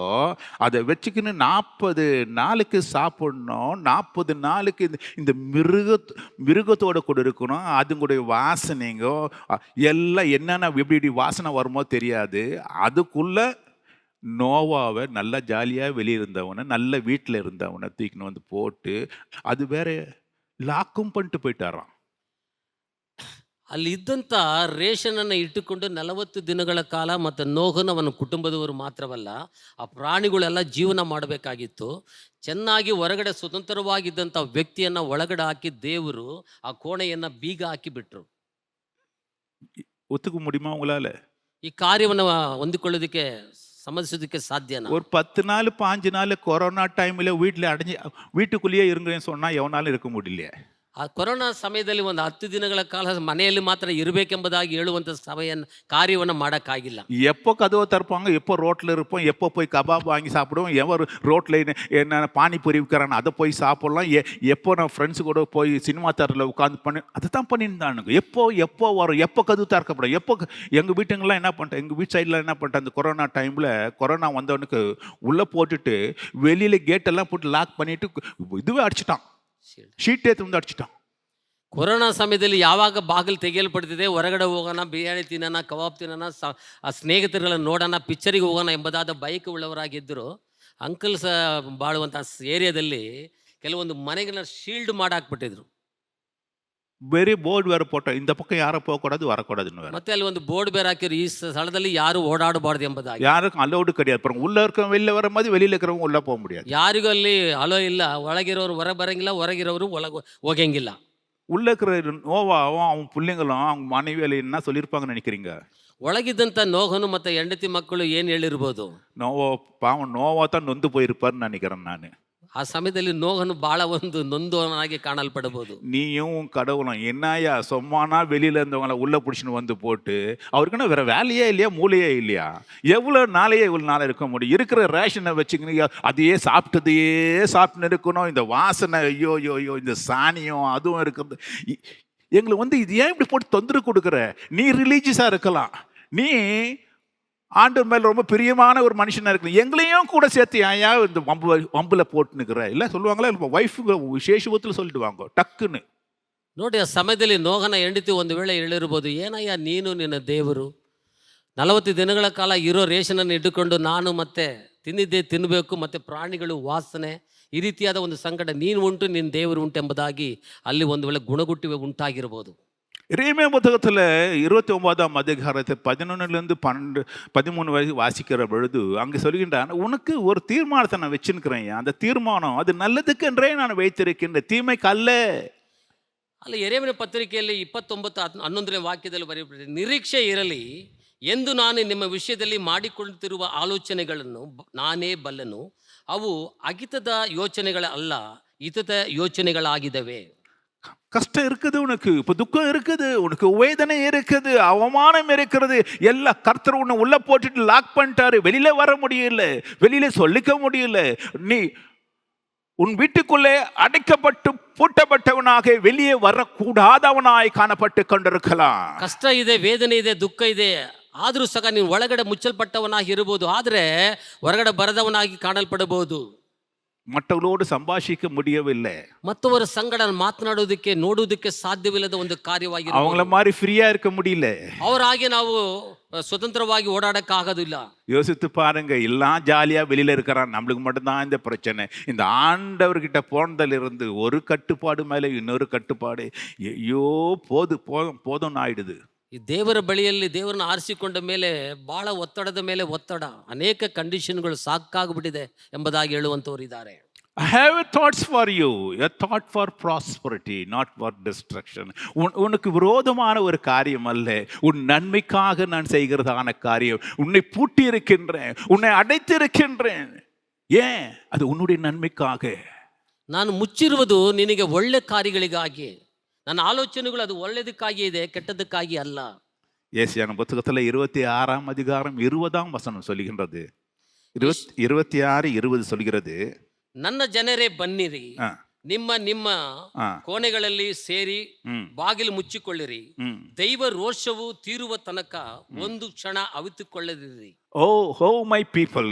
அதை வச்சுக்கின்னு 40 நாளுக்கு சாப்பிடணும், 40 நாளுக்கு இந்த மிருகத்தோட கூட இருக்கணும், அதுங்களுடைய வாசனைங்கோ எல்லாம் என்னென்ன எப்படி வாசனை வருமோ தெரியாது. அதுக்குள்ள நோவாவை நல்லா ஜாலியாக வெளியே இருந்தவனை நல்ல வீட்டில் இருந்தவனை தூக்கின்னு வந்து போட்டு அது வேற லாக்கும் பண்ணிட்டு போயிட்டாராம். ಅಲ್ಲಿ ಇದ್ದಂಥ ರೇಷನನ್ನು ಇಟ್ಟುಕೊಂಡು 40 ದಿನಗಳ ಕಾಲ ಮತ್ತು ನೋಹನು ಅವನ ಕುಟುಂಬದವರು ಮಾತ್ರವಲ್ಲ ಆ ಪ್ರಾಣಿಗಳೆಲ್ಲ ಜೀವನ ಮಾಡಬೇಕಾಗಿತ್ತು. ಚೆನ್ನಾಗಿ ಹೊರಗಡೆ ಸ್ವತಂತ್ರವಾಗಿದ್ದಂಥ ವ್ಯಕ್ತಿಯನ್ನು ಒಳಗಡೆ ಹಾಕಿ ದೇವರು ಆ ಕೋಣೆಯನ್ನು ಬೀಗ ಹಾಕಿ ಬಿಟ್ರು. ஒத்துக்க முடியுமா உங்களால? ಈ ಕಾರ್ಯವನ್ನು ಹೊಂದಿಕೊಳ್ಳೋದಕ್ಕೆ சம்மதிச்சதுக்கு சாத்தியனா? ஒரு 10 நாள் 5 நாள் கொரோனா டைம்ல வீட்டுக்குள்ளேயே இருங்கன்னு சொன்னா எவனாலும் இருக்க முடியலையே. ಆ ಕೊರೋನಾ ಸಮಯದಲ್ಲಿ ಒಂದು 10 ದಿನಗಳ ಕಾಲ ಮನೆಯಲ್ಲಿ ಮಾತ್ರ ಇರಬೇಕೆಂಬುದಾಗಿ ಹೇಳುವಂಥ ಕಾರ್ಯವನ್ನು ಮಾಡೋಕ್ಕಾಗಿಲ್ಲ. எப்போ கதவை திறப்பாங்க, எப்போ ரோட்டில் இருப்போம், எப்போ போய் கபாப் வாங்கி சாப்பிடுவோம், எவர் ரோட்டில் என்ன பானிபூரி விற்கிறான்னு அதை போய் சாப்பிட்லாம், எப்போ நான் ஃப்ரெண்ட்ஸு கூட போய் சினிமா தேட்டரில் உட்காந்து அதை தான் பண்ணியிருந்தானுங்க. எப்போ வரும், எப்போ கதவு திறக்கப்படும், எப்போ எங்கள் வீட்டுங்கெல்லாம் என்ன பண்ணிட்டேன், எங்கள் வீட்டு சைடில் என்ன பண்ணிட்டேன், அந்த கொரோனா டைமில் கொரோனா வந்தவனுக்கு உள்ளே போட்டுட்டு வெளியில் கேட்டெல்லாம் போட்டு லாக் பண்ணிட்டு இதுவே அடிச்சிட்டான், ಶೀಟ್ ಎತ್ತು ಮುಂದೆ ಅಡಿಚಿட்டான். ಕೊರೋನಾ ಸಮಯದಲ್ಲಿ ಯಾವಾಗ ಬಾಗಿಲು ತೆಗೆಯಲ್ಪಡ್ತಿದೆ, ಹೊರಗಡೆ ಹೋಗೋಣ, ಬಿರಿಯಾನಿ ತಿನ್ನೋಣ, ಕಬಾಬ್ ತಿನ್ನೋಣ, ಸ್ನೇಹಿತರುಗಳನ್ನು ನೋಡೋಣ, ಪಿಕ್ಚರಿಗೆ ಹೋಗೋಣ ಎಂಬುದಾದ ಬೈಕ್ ಉಳ್ಳವರಾಗಿದ್ದರು. ಅಂಕಲ್ಸ್ ಬಾಳುವಂಥ ಏರಿಯಾದಲ್ಲಿ ಕೆಲವೊಂದು ಮನೆಗಳನ್ನ ಶೀಲ್ಡ್ ಮಾಡಾಕ್ಬಿಟ್ಟಿದ್ರು. ಬೇರೆ ಬೋರ್ಡ್ ಬೇರೆ போட்டோம், இந்த பக்கம் யாரும் போகக்கூடாது வரக்கூடாதுன்னு வேற. ಮತ್ತೆ ಅಲ್ಲಿ ಒಂದು ಬೋರ್ಡ್ ಬೇರೆ ಹಾಕಿದ್ರು, ಈ ಸ್ಥಳದಲ್ಲಿ ಯಾರು ಓಡಾಡಬಾರ್ದು ಎಂಬುದಾಗಿ. யாருக்கும் அலோடு கிடையாது. அப்புறம் உள்ள இருக்கவங்க வெளில வரும்போது வெளியில இருக்கிறவங்க உள்ள போக முடியாது. ಯಾರಿಗೂ ಅಲ್ಲಿ ಅಲೋ ಇಲ್ಲ, ಒಳಗಿರೋರು ಹೊರ ಬರಂಗಿಲ್ಲ, ಹೊರಗಿರೋರು ಒಳಗೆ ಹೋಗಂಗಿಲ್ಲ. உள்ள இருக்கிற நோவாவும் அவன் பிள்ளைங்களும் அவங்க மனைவியில என்ன சொல்லியிருப்பாங்கன்னு நினைக்கிறீங்க? ಒಳಗಿದ್ದಂಥ ನೋಹನು ಮತ್ತೆ ಹೆಂಡತಿ ಮಕ್ಕಳು ಏನು ಹೇಳಿರ್ಬೋದು? நோவா பாவம், நோவா தான் நொந்து போயிருப்பார்னு நினைக்கிறேன் நான். ಆ ಸಮಯದಲ್ಲಿ ನೋಹನು ಬಹಳ ಒಂದು ನೊಂದವನಾಗಿ ಕಾಣಲ್ಪಡಬಹುದು. நீயும் கடவுளும் என்னையா சும்மானா வெளியில இருந்தவங்கள உள்ள பிடிச்சின்னு வந்து போட்டு அவருக்குன்னா வேற வேலையே இல்லையா, மூளையே இல்லையா? எவ்வளவு நாள் இருக்க முடியும்? இருக்கிற ரேஷனை வச்சுக்கின்னு அதையே சாப்பிட்டுன்னு இருக்கணும். இந்த வாசனை, ஐயோ ஐயோ ஐயோ, இந்த சாணியும் அதுவும் இருக்குது. எங்களுக்கு இது ஏன் இப்படி போட்டு தொந்தரவு கொடுக்குற? நீ ரிலீஜியஸா இருக்கலாம், நீ ஆண்டவர் மேல ரொம்ப பிரியமான ஒரு மனுஷனா இருக்கு, எங்களையும் கூட சேர்த்து ஏன் இந்த வம்புல போட்டுனுக்குற? இல்லை சொல்லுவாங்களா, இல்லை வைஃபுங்க விசேஷத்தில் சொல்லிடுவாங்க டக்குன்னு. ನೋಡಿ, ಆ ಸಮಯದಲ್ಲಿ ನೋಹನ ಹೆಂಡತಿ ಒಂದು ವೇಳೆ ಹೇಳಿರ್ಬೋದು, ಏನಯ್ಯ ನೀನು ನಿನ್ನ ದೇವರು 40 ದಿನಗಳ ಕಾಲ ಇರೋ ರೇಷನನ್ನು ಇಟ್ಟುಕೊಂಡು ನಾನು ಮತ್ತೆ ತಿಂದಿದ್ದೇ ತಿನ್ನಬೇಕು, ಮತ್ತು ಪ್ರಾಣಿಗಳು ವಾಸನೆ, ಈ ರೀತಿಯಾದ ಒಂದು ಸಂಕಟ, ನೀನು ಉಂಟು ನಿನ್ನ ದೇವರು ಉಂಟು ಎಂಬುದಾಗಿ ಅಲ್ಲಿ ಒಂದು ವೇಳೆ ಗುಣಗುಟ್ಟಿವೆ ಉಂಟಾಗಿರ್ಬೋದು. எரேமியா புத்தகத்தில் 29ஆம் அதிகாரத்தை 11லேருந்து 13 வரைக்கும் வாசிக்கிற பொழுது அங்கே சொல்கின்றான், உனக்கு ஒரு தீர்மானத்தை நான் வச்சுருக்கிறேன், அந்த தீர்மானம் அது நல்லதுக்கென்றே நான் வைத்திருக்கின்ற, தீமைக்கு அல்ல. ಅಲ್ಲಿ ಯೆರೆಮೀಯನ ಪತ್ರಿಕೆಯಲ್ಲಿ 29:11ನೇ ವಾಕ್ಯದಲ್ಲಿ ಬರೆಯಲ್ಪಟ್ಟಿದೆ, ನಿರೀಕ್ಷೆ ಇರಲಿ ಎಂದು ನಾನು ನಿಮ್ಮ ವಿಷಯದಲ್ಲಿ ಮಾಡಿಕೊಳ್ಳುತ್ತಿರುವ ಆಲೋಚನೆಗಳನ್ನು ನಾನೇ ಬಲ್ಲನು, ಅವು ಅಹಿತದ ಯೋಚನೆಗಳ ಅಲ್ಲ, ಹಿತದ ಯೋಚನೆಗಳಾಗಿದ್ದಾವೆ. கஷ்டம் இருக்குது உனக்கு, இப்போ துக்கம் இருக்குது, உனக்கு வேதனை இருக்குது, அவமானம் இருக்கிறது, எல்லா கர்த்தர் உன்னை உள்ள போட்டுட்டு லாக் பண்ணிட்டாரு, வெளியில வர முடியல, வெளியில சொல்லிக்க முடியல, நீ உன் வீட்டுக்குள்ளே அடைக்கப்பட்டு பூட்டப்பட்டவனாக வெளியே வரக்கூடாதவனாய் காணப்பட்டு கொண்டிருக்கலாம். ಕಷ್ಟ ಇದೆ, ವೇದನೆ ಇದೆ, ದುಃಖ ಇದೆ, ಆದರೂ ಸಹ ನೀನು ಒಳಗಡೆ ಮುಚ್ಚಲ್ಪಟ್ಟವನಾಗಿ ಇರಬಹುದು, ಆದರೆ ಹೊರಗಡೆ ಬರದವನಾಗಿ ಕಾಣಲ್ಪಡಬಹುದು. மற்றவர்களோடு சம்பாஷிக்க முடியவில்லை. ಮತ್ತವರ ಸಂಗಡ ಮಾತನಾಡೋದಕ್ಕೆ ನೋಡುವುದಕ್ಕೆ ಸಾಧ್ಯವಿಲ್ಲದ ಒಂದು ಕಾರ್ಯವಾಗಿ அவங்கள மாதிரி ஃப்ரீயா இருக்க முடியல. ಅವ್ರ ಹಾಗೆ ನಾವು ಸ್ವತಂತ್ರವಾಗಿ ಓಡಾಡಕ್ಕೆ ಆಗೋದಿಲ್ಲ. யோசித்து பாருங்க, எல்லாம் ஜாலியா வெளியில இருக்கிறான், நம்மளுக்கு மட்டும்தான் இந்த பிரச்சனை. இந்த ஆண்டவர்கிட்ட போனதுல இருந்து ஒரு கட்டுப்பாடு மேல இன்னொரு கட்டுப்பாடு, ஐயோ போதும் ஆயிடுது. ಈ ದೇವರ ಬಳಿಯಲ್ಲಿ ದೇವರನ್ನ ಆರಿಸಿಕೊಂಡ ಮೇಲೆ ಬಹಳ ಒತ್ತಡದ ಮೇಲೆ ಒತ್ತಡ, ಅನೇಕ ಕಂಡೀಷನ್ಗಳು ಸಾಕಾಗ್ಬಿಟ್ಟಿದೆ ಎಂಬುದಾಗಿ ಹೇಳುವಂತವ್ರು ಇದ್ದಾರೆ. I have thoughts for you, a thought for prosperity, not for destruction. உனக்கு விரோதமான ஒரு காரியம் அல்ல, உன் நன்மைக்காக நான் செய்கிறதான காரியம். உன்னை பூட்டி இருக்கின்றேன், உன்னை அடைத்து இருக்கின்றேன். ஏன்? அது உன்னுடைய நன்மைக்காக. ನಾನು ಮುಚ್ಚಿರುವುದು ನಿನಗೆ ಒಳ್ಳೆ ಕಾರ್ಯಗಳಿಗಾಗಿ. ನನ್ನ ಆಲೋಚನೆಗಳು ಅದು ಒಳ್ಳೆದಕ್ಕಾಗಿ ಇದೆ, ಕೆಟ್ಟದಕ್ಕಾಗಿ ಅಲ್ಲ. ஏசாயா புத்தகத்துல 26ஆம் அதிகாரம் 20ஆம் வசனம் சொல்லுகின்றது. 26:20 சொல்கிறது, ನನ್ನ ಜನರೇ ಬನ್ನಿರಿ, ನಿಮ್ಮ ನಿಮ್ಮ ಕೋಣೆಗಳಲ್ಲಿ ಸೇರಿ ಬಾಗಿಲು ಮುಚ್ಚಿಕೊಳ್ಳಿರಿ, ದೈವ ರೋಷವು ತೀರುವ ತನಕ ಒಂದು ಕ್ಷಣ ಅವಿತುಕೊಳ್ಳದಿರಿ. Oh my people,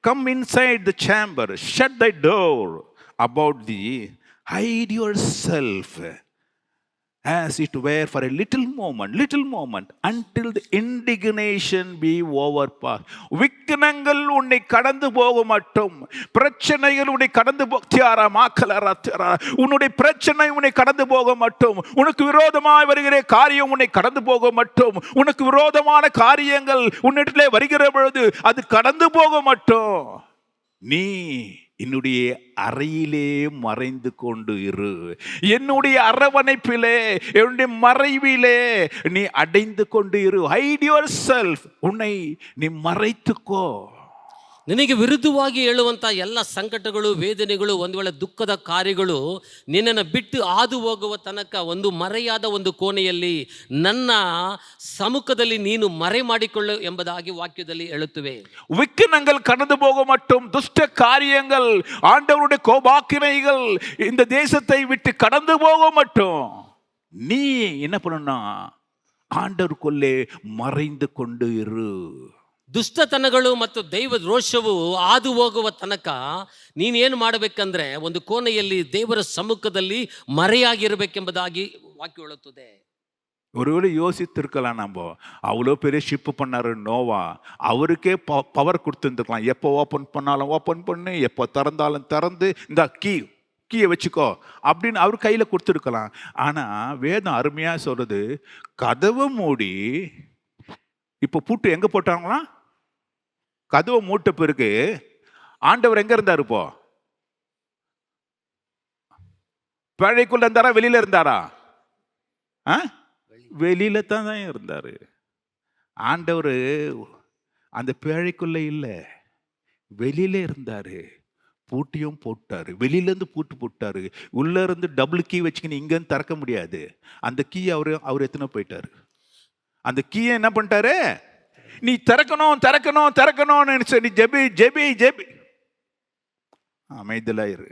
come inside the chamber, shut the door about thee, hide yourself as it were for a little moment until the indignation be overpassed. விக்கினங்கள் உன்னை கடந்து போக மட்டும், பிரச்சனைகள் உன்னை கடந்து உன்னுடைய பிரச்சனை உன்னை கடந்து போக மட்டும், உனக்கு விரோதமாய் வருகிற காரியம் உன்னை கடந்து போக மட்டும், உனக்கு விரோதமான காரியங்கள் உன்னிடத்திலே வருகிற பொழுது அது கடந்து போக மட்டும், நீ என்னுடைய அறையிலே மறைந்து கொண்டு இரு, என்னுடைய அரவணைப்பிலே என்னுடைய மறைவிலே நீ அடைந்து கொண்டு இரு. ஹைட் யுவர் செல்ஃப், உன்னை நீ மறைத்துக்கோ. ನಿನಗೆ ವಿರುದ್ಧವಾಗಿ ಹೇಳುವಂಥ ಎಲ್ಲ ಸಂಕಟಗಳು, ವೇದನೆಗಳು, ಒಂದು ವೇಳೆ ದುಃಖದ ಕಾರ್ಯಗಳು ನಿನ್ನನ್ನು ಬಿಟ್ಟು ಹಾದು ಹೋಗುವ ತನಕ ಒಂದು ಮರೆಯಾದ ಒಂದು ಕೋಣೆಯಲ್ಲಿ ನನ್ನ ಸಮ್ಮುಖದಲ್ಲಿ ನೀನು ಮರೆ ಮಾಡಿಕೊಳ್ಳು ಎಂಬುದಾಗಿ ವಾಕ್ಯದಲ್ಲಿ ಹೇಳುತ್ತವೆ. விக்கினங்கள் கடந்து போக மட்டும், துஷ்ட காரியங்கள், ஆண்டவருடைய கோபாக்கினைகள் இந்த தேசத்தை விட்டு கடந்து போக மட்டும் நீ என்ன பண்ணணும்னா ஆண்டவருக்குள்ளே மறைந்து கொண்டு இரு. ದುಷ್ಟತನಗಳು ಮತ್ತು ದೈವ ರೋಷವು ಹಾದು ಹೋಗುವ ತನಕ ನೀನೇನು ಮಾಡಬೇಕಂದ್ರೆ ಒಂದು ಕೋಣೆಯಲ್ಲಿ ದೇವರ ಸಮ್ಮುಖದಲ್ಲಿ ಮರೆಯಾಗಿರಬೇಕೆಂಬುದಾಗಿ ವಾಕ್ಯ ಹೇಳುತ್ತದೆ. ஒருவேளை யோசித்திருக்கலாம், நம்ம அவ்வளோ பெரிய ஷிப்பு பண்ணாரு நோவா, அவருக்கே பவர் கொடுத்துருந்துருக்கலாம். எப்போ ஓப்பன் பண்ணாலும் ஓப்பன் பண்ணு, எப்போ திறந்தாலும் திறந்து, இந்த கீயை வச்சுக்கோ அப்படின்னு அவர் கையில் கொடுத்துருக்கலாம். ஆனால் வேதம் அருமையாக சொல்றது, கதவை மூடி, இப்போ பூட்டு எங்கே போட்டாங்களா? கதவை மூட்ட பிறகு ஆண்டவர் எங்க இருந்தார்? இப்போ பேழைக்குள்ள இருந்தாரா, வெளியில இருந்தாரா? வெளியில தான் இருந்தாரு. ஆண்டவர் அந்த பேழைக்குள்ள இல்லை, வெளியில இருந்தாரு. பூட்டியும் போட்டாரு, வெளியில இருந்து பூட்டு போட்டாரு. உள்ள இருந்து டபுள் கீ வச்சுக்கின்னு இங்க இருந்து திறக்க முடியாது. அந்த கீ அவர் எத்தனை போயிட்டாரு. அந்த கீயை என்ன பண்ணிட்டாரு? நீ திறக்கணும் திறக்கணும் திறக்கணும்னு சொல்லி ஜெபி ஜெபி ஜெபி. அமைதலாயிரு,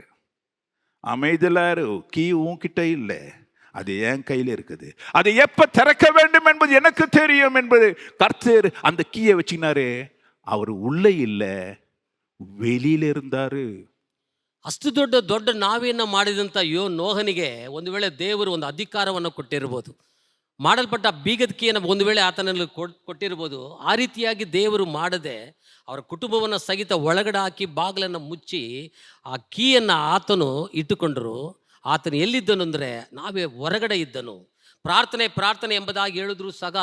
அமைதலாயிரு. கீ உன்கிட்ட இல்லை, அது என் கையில் இருக்குது. அதை எப்ப திறக்க வேண்டும் என்பது எனக்கு தெரியும் என்பது கர்த்தர் அந்த கீயை வச்சுக்கினாரு. அவர் உள்ள இல்லை, வெளியில இருந்தாரு. ಅಷ್ಟು ದೊಡ್ಡ ದೊಡ್ಡ ನಾವೇನ ಮಾಡಿದಂಥ ನೋಹನಿಗೆ ಒಂದು ವೇಳೆ ದೇವರು ಒಂದು ಅಧಿಕಾರವನ್ನು ಕೊಟ್ಟಿರ್ಬೋದು, ಮಾಡಲ್ಪಟ್ಟ ಬೀಗದ ಕೀಯನ್ನು ಒಂದು ವೇಳೆ ಆತನಲ್ಲಿ ಕೊಟ್ಟಿರ್ಬೋದು. ಆ ರೀತಿಯಾಗಿ ದೇವರು ಮಾಡದೆ ಅವರ ಕುಟುಂಬವನ್ನು ಸಹಿತ ಒಳಗಡೆ ಹಾಕಿ ಬಾಗಿಲನ್ನು ಮುಚ್ಚಿ ಆ ಕೀಯನ್ನು ಆತನು ಇಟ್ಟುಕೊಂಡರು. ಆತನು ಎಲ್ಲಿದ್ದನು ಅಂದರೆ ನಾವೇ ಹೊರಗಡೆ ಇದ್ದನು. ಪ್ರಾರ್ಥನೆ ಪ್ರಾರ್ಥನೆ ಎಂಬುದಾಗಿ ಹೇಳಿದ್ರು ಸಹ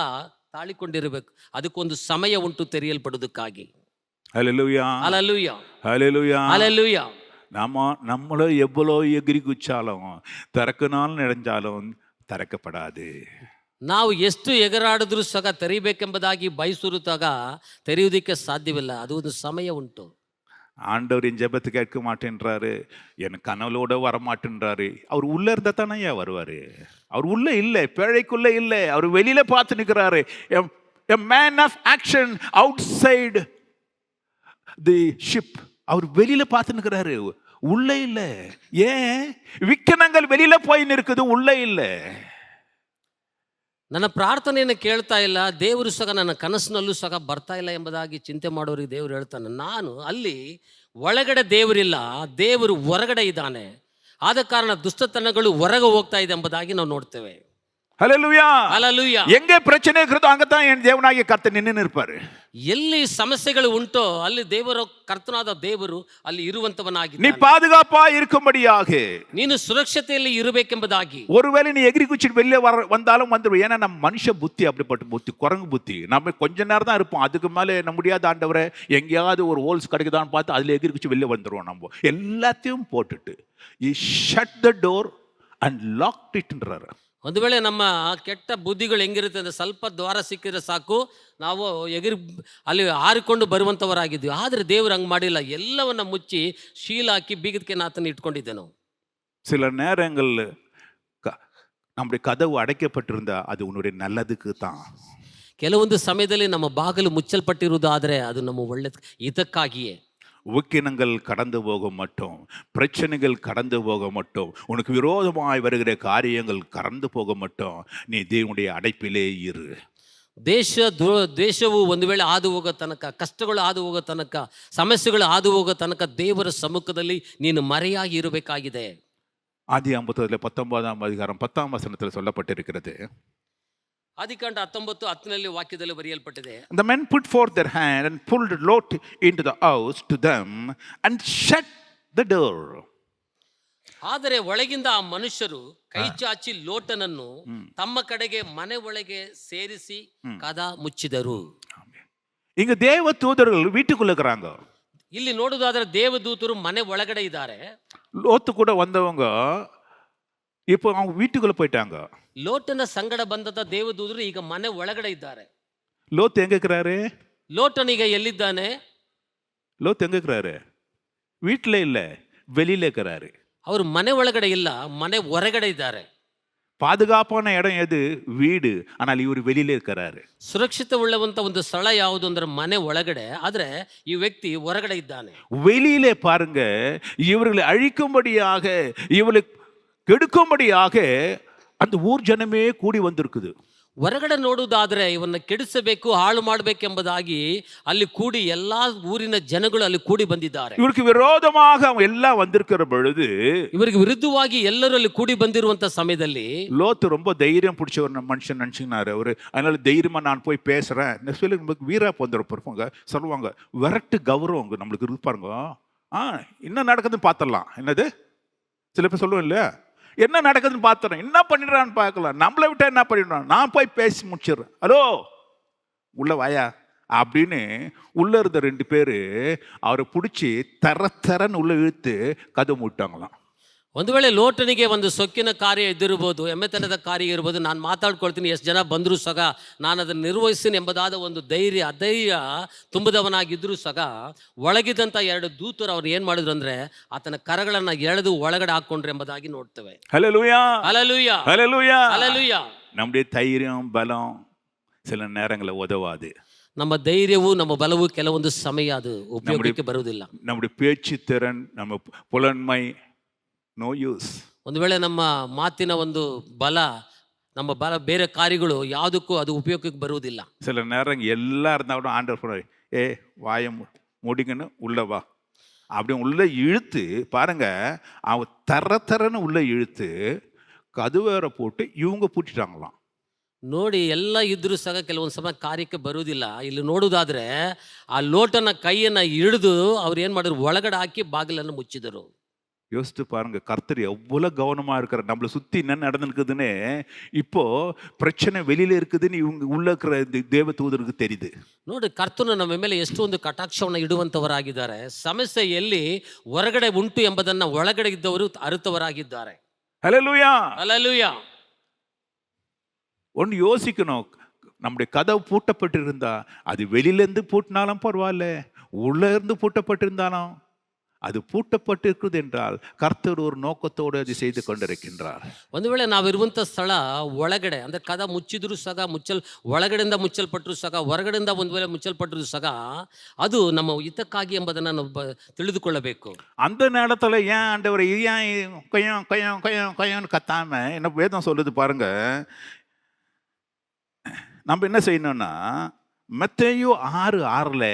ತಾಳಿಕೊಂಡಿರಬೇಕು. ಅದಕ್ಕೊಂದು ಸಮಯ ಉಂಟು ತೆರೆಯಲ್ಪಡುವುದಕ್ಕಾಗಿ. ஹல்லேலூயா, ஹல்லேலூயா, ஹல்லேலூயா, ஹல்லேலூயா. நம்மளோ எவ்வளோ எகிரி குச்சாலும் திறக்கணும்னு நினைஞ்சாலும் திறக்கப்படாது. ನಾವು ಎಷ್ಟು ಎಗರಾಡಿದ್ರೂ ಸಹ ತೆರೀಬೇಕೆಂಬುದಾಗಿ ಬಯಸುತ್ತಾಗ ತೆರೆಯುವುದಕ್ಕೆ ಸಾಧ್ಯವಿಲ್ಲ. ಅದು ಒಂದು ಸಮಯ ಉಂಟು. ஆண்டவர் என் ஜெபத்தை கேட்க மாட்டேன்றாரு, என் கனவுலோட வர மாட்டேன்றாரு. அவர் உள்ள இருந்தா தானே ஏன் வருவாரு? அவர் உள்ள இல்லை, பேழைக்குள்ள இல்லை, அவர் வெளியில பார்த்து நிற்கிறாரு. A man of action outside the ship. அவர் வெளியில பார்த்து நிற்கிறாரு, உள்ள இல்லை. ஏன்? விக்கினங்கள் வெளியில போய் நிற்குது, உள்ள இல்லை. ನನ್ನ ಪ್ರಾರ್ಥನೆಯನ್ನು ಕೇಳ್ತಾ ಇಲ್ಲ, ದೇವರು ಸಹ ನನ್ನ ಕನಸಿನಲ್ಲೂ ಸಹ ಬರ್ತಾ ಇಲ್ಲ ಎಂಬುದಾಗಿ ಚಿಂತೆ ಮಾಡೋರಿಗೆ ದೇವರು ಹೇಳ್ತಾನೆ. ನಾನು ಅಲ್ಲಿ ಒಳಗಡೆ ದೇವರಿಲ್ಲ, ದೇವರು ಹೊರಗಡೆ ಇದ್ದಾನೆ. ಆದ ಕಾರಣ ದುಷ್ಟತನಗಳು ಹೊರಗೆ ಹೋಗ್ತಾ ಇದೆ ಎಂಬುದಾಗಿ ನಾವು ನೋಡ್ತೇವೆ. ஹல்லேலூயா. ஹல்லேலூயா. எங்கே பிரச்சனை இருக்கிறதோ அங்கதான் என் தேவனாகிய கர்த்தர் நின்னு இருப்பாரு. ಎಲ್ಲಿ ಸಮಸ್ಯೆಗಳು ಉಂಟೋ ಅಲ್ಲಿ ದೇವರ ಕರ್ತನಾದ ದೇವರು ಅಲ್ಲಿ நீ ಇರುವಂತವನಾಗಿದ್ದಾನೆ. பாதுகாப்பா இருக்கும்படியாக. ನೀನು ಸುರಕ್ಷತೆಯಲ್ಲಿ ಇರಬೇಕೆಂಬುದಾಗಿ. ஒருவேளை நீ எகிரி குச்சிட்டு வெளியே வந்தாலும் வந்துடும். ஏன்னா நம்ம மனுஷ புத்தி அப்படிப்பட்ட புத்தி, குரங்கு புத்தி. நம்ம கொஞ்ச நேரம் தான் இருப்போம், அதுக்கு மேலே என்ன முடியாத ஆண்டவரை எங்கேயாவது ஒரு ஹோல்ஸ் கிடைக்குதான்னு பார்த்து அதில் எகிரி குச்சி வெளியே வந்துடுவோம். நம்ம எல்லாத்தையும் போட்டுட்டு shut the door and locked இட்ன்றாரு. ಒಂದು ವೇಳೆ ನಮ್ಮ ಕೆಟ್ಟ ಬುದ್ಧಿಗಳು ಹೆಂಗಿರುತ್ತೆ ಅಂದರೆ ಸ್ವಲ್ಪ ದ್ವಾರ ಸಿಕ್ಕಿದ್ರೆ ಸಾಕು, ನಾವು ಎಗಿರಿ ಅಲ್ಲಿ ಹಾರಿಕೊಂಡು ಬರುವಂಥವರಾಗಿದ್ವಿ. ಆದರೆ ದೇವರು ಹಂಗೆ ಮಾಡಿಲ್ಲ, ಎಲ್ಲವನ್ನ ಮುಚ್ಚಿ ಶೀಲ ಹಾಕಿ ಬೀಗದಕ್ಕೆ ನಾತನ್ನು ಇಟ್ಕೊಂಡಿದ್ದೆನು. சில நேரங்கள் நம்முடைய கதவு அடைக்கப்பட்டிருந்தா அது உன்னுடைய நல்லதுக்கு தான். ಕೆಲವೊಂದು ಸಮಯದಲ್ಲಿ ನಮ್ಮ ಬಾಗಿಲು ಮುಚ್ಚಲ್ಪಟ್ಟಿರುವುದಾದರೆ ಅದು ನಮ್ಮ ಒಳ್ಳೆ ಇದಕ್ಕಾಗಿಯೇ. உக்கினங்கள் கடந்து போக மாட்டோம், பிரச்சனைகள் கடந்து போக மாட்டோம், உனக்கு விரோதமாய் வருகிற காரியங்கள் கடந்து போக மாட்டோம். நீ தேவனுடைய அடைப்பிலே இரு. ದೇಶವು ಒಂದು ವೇಳೆ ಹಾದು ಹೋಗೋ ತನಕ, ಕಷ್ಟಗಳು ಹಾದು ಹೋಗೋ ತನಕ, ಸಮಸ್ಯೆಗಳು ಹಾದು ಹೋಗೋ ತನಕ ದೇವರ ಸಮ್ಮುಖದಲ್ಲಿ ನೀನು ಮರೆಯಾಗಿ ಇರಬೇಕಾಗಿದೆ. ஆதி 19 அதிகாரம் 10 வசனத்தில் சொல்லப்பட்டிருக்கிறது. ಆದಿಕಾಂಡ 19:10 ವಾಕ್ಯದಲ್ಲಿ ಬರೆಯಲ್ಪಟ್ಟಿದೆ. The men put forth their hand and pulled Lot into the house to them and shut the door. ಆದರೆ ಒಳಗಿಂದ ಆ ಮನುಷ್ಯರು ಕೈ ಚಾಚಿ ಲೋಟನನ್ನು ತಮ್ಮ ಕಡೆಗೆ ಮನೆ ಒಳಗೆ ಸೇರಿಸಿ ಕದ ಮುಚ್ಚಿದರು. இங்க தேவ தூதர்கள் வீட்டுக்குள்ள இருக்கிறாங்க. ಇಲ್ಲಿ ನೋಡುವುದಾದ್ರೆ ದೇವದೂತರು ಮನೆ ಒಳಗಡೆ ಇದ್ದಾರೆ. லோத்து கூட வந்தவங்க இப்போ அவங்க வீட்டுக்குள்ள போயிட்டாங்க. ಲೋಟನ ಸಂಗಡ ಬಂದದ ದೇವದೂತರು ಈಗ ಮನೆ ಒಳಗಡೆ ಇದ್ದಾರೆ. லோத்து எங்க இருக்கிறாரு? ಲೋಟನೀಗ ಎಲ್ಲಿದ್ದಾನೆ? லோத்து எங்க இருக்கிறாரு? வீட்டுல இல்ல, வெளியில இருக்கிறாரு. ಅವರು ಮನೆ ಒಳಗಡೆ ಇಲ್ಲ, ಮನೆ ಹೊರಗಡೆ ಇದ್ದಾರೆ. பாதுகாப்பான இடம் எது? வீடு. ஆனால் இவர் வெளியில இருக்கிறாரு. ಸುರಕ್ಷಿತವುಳ್ಳವಂತ ಒಂದು ಸ್ಥಳ ಯಾವುದು ಅಂದ್ರೆ ಮನೆ ಒಳಗಡೆ, ಆದ್ರೆ ಈ ವ್ಯಕ್ತಿ ಹೊರಗಡೆ ಇದ್ದಾನೆ. வெளியிலே பாருங்க, இவர்களை அழிக்கும்படியாக, இவர்களை கெடுக்கும்படியாக அந்த ஊர் ஜனமே கூடி வந்திருக்குது. ಹೊರಗಡೆ ನೋಡುವುದಾದ್ರೆ ಇವನ್ನ ಕೆಡಿಸಬೇಕು, ಹಾಳು ಮಾಡಬೇಕೆಂಬುದಾಗಿ ಅಲ್ಲಿ ಕೂಡಿ ಎಲ್ಲಾ ಊರಿನ ಜನಗಳು ಅಲ್ಲಿ ಕೂಡಿ ಬಂದಿದ್ದಾರೆ. இவருக்கு விரோதமாக அவங்க எல்லாம் வந்திருக்கிற பொழுது, ಇವರಿಗೆ ವಿರುದ್ಧವಾಗಿ ಎಲ್ಲರೂ ಅಲ್ಲಿ ಕೂಡಿ ಬಂದಿರುವಂತ ಸಮಯದಲ್ಲಿ லோத்து ரொம்ப தைரியம் பிடிச்ச ஒரு மனுஷன் நினைச்சுனாரு அவரு. அதனால தைரியமா நான் போய் பேசுறேன். நமக்கு வீரா வந்துருப்பாங்க சொல்லுவாங்க, விரட்டு கௌரவம் நம்மளுக்கு இருப்பாருங்க. என்ன நடக்குதுன்னு பார்த்துடலாம். என்னது சில பேர் சொல்லுவோம் இல்லையா, என்ன நடக்குதுன்னு பார்த்துறேன், என்ன பண்ணிடுறான்னு பார்க்கலாம், நம்மளை விட்டா என்ன பண்ணிடுறான், நான் போய் பேசி முடிச்சிடுறேன். ஹலோ உள்ள வாயா அப்படின்னு உள்ள இருந்த 2 பேரு அவரை பிடிச்சி தரன்னு உள்ள இழுத்து கதவு மூட்டாங்களாம். ಒಂದು ವೇಳೆ ಲೋಟನಿಗೆ ಒಂದು ಸೊಕ್ಕಿನ ಕಾರ್ಯ ಇದ್ದಿರ್ಬೋದು, ಎಮ್ಮೆತನದ ಕಾರ್ಯ ಇರ್ಬೋದು, ನಾನು ಮಾತಾಡ್ಕೊಳ್ತೀನಿ, ಎಷ್ಟು ಜನ ಬಂದರೂ ಸಹ ನಾನು ಅದನ್ನು ನಿರ್ವಹಿಸ್ತೀನಿ ಎಂಬುದಾದ ಒಂದು ಅಧೈರ್ಯ ತುಂಬದವನಾಗಿದ್ದರೂ ಸಹ ಒಳಗಿದ್ದಂಥ 2 ದೂತರು ಅವ್ರು ಏನು ಮಾಡಿದ್ರು ಅಂದರೆ ಆತನ ಕರಗಳನ್ನು ಎಳೆದು ಒಳಗಡೆ ಹಾಕ್ಕೊಂಡ್ರು ಎಂಬುದಾಗಿ ನೋಡ್ತೇವೆ. ஹல்லேலூயா, ஹல்லேலூயா, ஹல்லேலூயா, ஹல்லேலூயா. நம்முடைய தைரியம் பலம் சில நேரங்களில் உதவாது. ನಮ್ಮ ಧೈರ್ಯವು ನಮ್ಮ ಬಲವು ಕೆಲವೊಂದು ಸಮಯ ಅದು ಉಪಯೋಗಕ್ಕೆ ಬರುವುದಿಲ್ಲ. நம்முடைய பேச்சு திறன், நம்ம புலன்மை, ನೋ ಯೂಸ್. ಒಂದು ವೇಳೆ ನಮ್ಮ ಮಾತಿನ ಒಂದು ಬಲ, ನಮ್ಮ ಬಲ ಬೇರೆ ಕಾರ್ಯಗಳು ಯಾವುದಕ್ಕೂ ಅದು ಉಪಯೋಗಕ್ಕೆ ಬರುವುದಿಲ್ಲ. சில நேரம் எல்லாம் இருந்தால் கூட ஆண்டவர் சொல்றாரு, வாயை மூடிங்கன்னு உள்ள வா அப்படி உள்ள இழுத்து பாருங்க, அவன் தரன்னு உள்ள இழுத்து கதுவேற போட்டு இவங்க பூட்டிட்டாங்களாம். ನೋಡಿ, ಎಲ್ಲ ಇದ್ರೂ ಸಹ ಕೆಲವೊಂದು ಸಮಯ ಕಾರ್ಯಕ್ಕೆ ಬರುವುದಿಲ್ಲ. ಇಲ್ಲಿ ನೋಡುವುದಾದ್ರೆ ಆ ಲೋಟನ ಕೈಯನ್ನ ಹಿಡಿದು ಅವ್ರು ಏನ್ ಮಾಡಿದ್ರು, ಒಳಗಡೆ ಹಾಕಿ ಬಾಗಿಲನ್ನು ಮುಚ್ಚಿದರು. யோசித்து பாருங்க, கர்த்தர் எவ்வளவு கவனமா இருக்கிறார். நம்மளை சுத்தி என்ன நடந்துருக்குதுன்னு, இப்போ பிரச்சனை வெளியில இருக்குதுன்னு இவங்க உள்ள இருக்கிற தேவ தூதருக்கு தெரியுது. ನೋಡಿ, ಕರ್ತನು ನಮ್ಮ ಮೇಲೆ ಎಷ್ಟೊಂದು ಕಟಾಕ್ಷವನ್ನು ಇಡುವಂತವರಾಗಿದ್ದಾರೆ. ಸಮಸ್ಯೆ ಎಲ್ಲಿ ಹೊರಗಡೆ ಉಂಟು ಎಂಬುದನ್ನ ಒಳಗಡೆ ಇದ್ದವರು ಅರಿತವರಾಗಿದ್ದಾರೆ. ஹல்லேலூயா, ஹல்லேலூயா. ஒன்று யோசிக்கணும், நம்முடைய கதவு பூட்டப்பட்டிருந்தா அது வெளியிலேருந்து பூட்டினாலும் பரவாயில்ல, உள்ள இருந்து பூட்டப்பட்டிருந்தாலும் அது பூட்டப்பட்டிருக்கிறது என்றால் கர்த்தர் ஒரு நோக்கத்தோடு அது செய்து கொண்டிருக்கின்றார். ಒಂದು ವೇಳೆ ನಾವಿರುವಂಥ ಸ್ಥಳ ಒಳಗಡೆ ಅಂದರೆ ಕದ ಮುಚ್ಚಿದ್ರು ಸಹ ಒಳಗಡೆಯಿಂದ ಮುಚ್ಚಲ್ಪಟ್ಟರು ಸಹ, ಹೊರಗಡೆಯಿಂದ ಒಂದು ವೇಳೆ ಮುಚ್ಚಲ್ಪಟ್ಟರು ಸಹ ಅದು ನಮ್ಮ ಹಿತಕ್ಕಾಗಿ ಎಂಬುದನ್ನು ನಾವು ತಿಳಿದುಕೊಳ್ಳಬೇಕು. அந்த நேரத்தில் ஏன் ஆண்டவர் ஏன் கையம் கத்தாம என்ன வேதம் சொல்லுது பாருங்க, நம்ம என்ன செய்யணும்னா மத்தேயு 6:6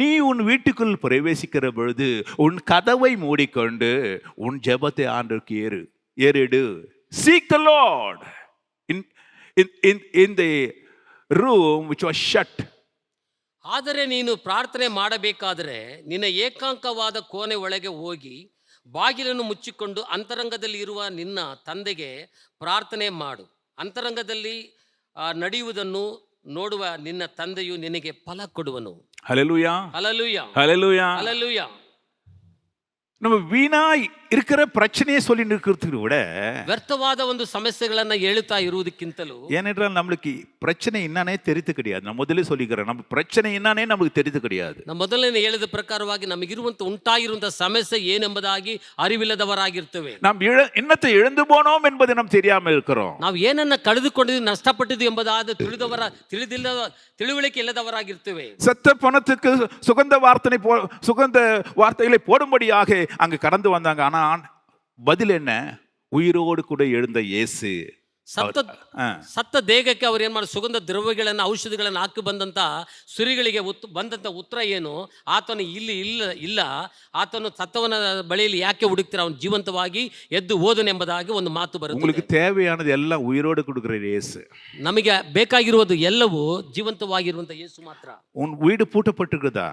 நீ உன் வீட்டுக்குள் பிரவேசிக்கிற பொழுது உன் கதவை மூடிக்கொண்டு உன் ஜெபத்தை ஆண்டவருக்கு ஏறிடு. Seek the Lord in the room which was shut. ಆದರೆ ನೀನು ಪ್ರಾರ್ಥನೆ ಮಾಡಬೇಕಾದರೆ ನಿನ್ನ ಏಕಾಂಕವಾದ ಕೋಣೆ ಒಳಗೆ ಹೋಗಿ ಬಾಗಿಲನ್ನು ಮುಚ್ಚಿಕೊಂಡು ಅಂತರಂಗದಲ್ಲಿ ಇರುವ ನಿನ್ನ ತಂದೆಗೆ ಪ್ರಾರ್ಥನೆ ಮಾಡು. ಅಂತರಂಗದಲ್ಲಿ ನಡೆಯುವುದನ್ನು ನೋಡುವ ನಿನ್ನ ತಂದೆಯು ನಿನಗೆ ಫಲ ಕೊಡುವನು. ஹல்லேலூயா, ಹಲ್ಲೆಲೂಯಾ, ஹல்லேலூயா. ಹಲ್ಲೆಲೂಯಾ. நம்ம வீணா இருக்கிற பிரச்சனையை சொல்லி இருக்கிறதுக்கு விட, ವ್ಯರ್ಥವಾದ ಒಂದು ಸಮಸ್ಯೆಗಳನ್ನ ಹೇಳುತ್ತಾ ಇರುವುದಕ್ಕಿಂತಲೂ, ஏனென்றால் நம்மளுக்கு பிரச்சனை என்னன்னே தெரிந்து கிடையாது. நான் முதல்ல சொல்லிக்கிறேன், நம்ம பிரச்சனை என்னன்னே நமக்கு தெரிந்து கிடையாது. ನಮ್ಮ ಮೊದಲನೇ ಹೇಳಿದ ಪ್ರಕಾರವಾಗಿ ನಮಗಿರುವಂತ ಉಂಟಾಗಿರುವಂತ ಸಮಸ್ಯೆ ಏನೆಂಬುದಾಗಿ ಅರಿವಿಲ್ಲದವರಾಗಿರ್ತೇವೆ. நாம் என்னத்தை இழந்து போனோம் என்பதை நாம் தெரியாமல் இருக்கிறோம். ನಾವು ಏನನ್ನ ಕಳೆದುಕೊಂಡಿದ್ದು ನಷ್ಟಪಟ್ಟಿದ್ದು ಎಂಬುದಾದ ತಿಳುವಳಿಕೆ ಇಲ್ಲದವರಾಗಿರ್ತೇವೆ. செத்த பணத்துக்கு சுகந்த வார்த்தைகளை போடும்படியாக அங்கு கடந்து வந்தாங்க. ஆனா பதில் என்ன? உயிரோடு கூட எழுந்த இயேசு. ಸತ್ತ ದೇಹಕ್ಕೆ ಅವ್ರು ಏನ್ ಮಾಡಿ ಸುಗಂಧ ದ್ರವ್ಯಗಳನ್ನು ಔಷಧಿಗಳನ್ನು ಹಾಕಿ ಬಂದಂತ ಸುರಿಗಳಿಗೆ ಬಂದಂತ ಉತ್ತರ ಏನು? ಆತನು ಇಲ್ಲ ಆತನು ಸತ್ತವನ ಬಳಿಯಲ್ಲಿ ಯಾಕೆ ಹುಡುಕ್ತೀರ, ಅವನು ಜೀವಂತವಾಗಿ ಎದ್ದು ಹೋದನೆಂಬುದಾಗಿ ಒಂದು ಮಾತು ಬರುತ್ತೆ. உங்களுக்கு தேவையானது எல்லாம் உயிரோடு கொடுக்கிற இயேசு. ನಮಗೆ ಬೇಕಾಗಿರುವುದು ಎಲ್ಲವೂ ಜೀವಂತವಾಗಿರುವಂತ ಯೇಸು ಮಾತ್ರ. உன் வீடு பூட்டப்பட்டிருக்குதா?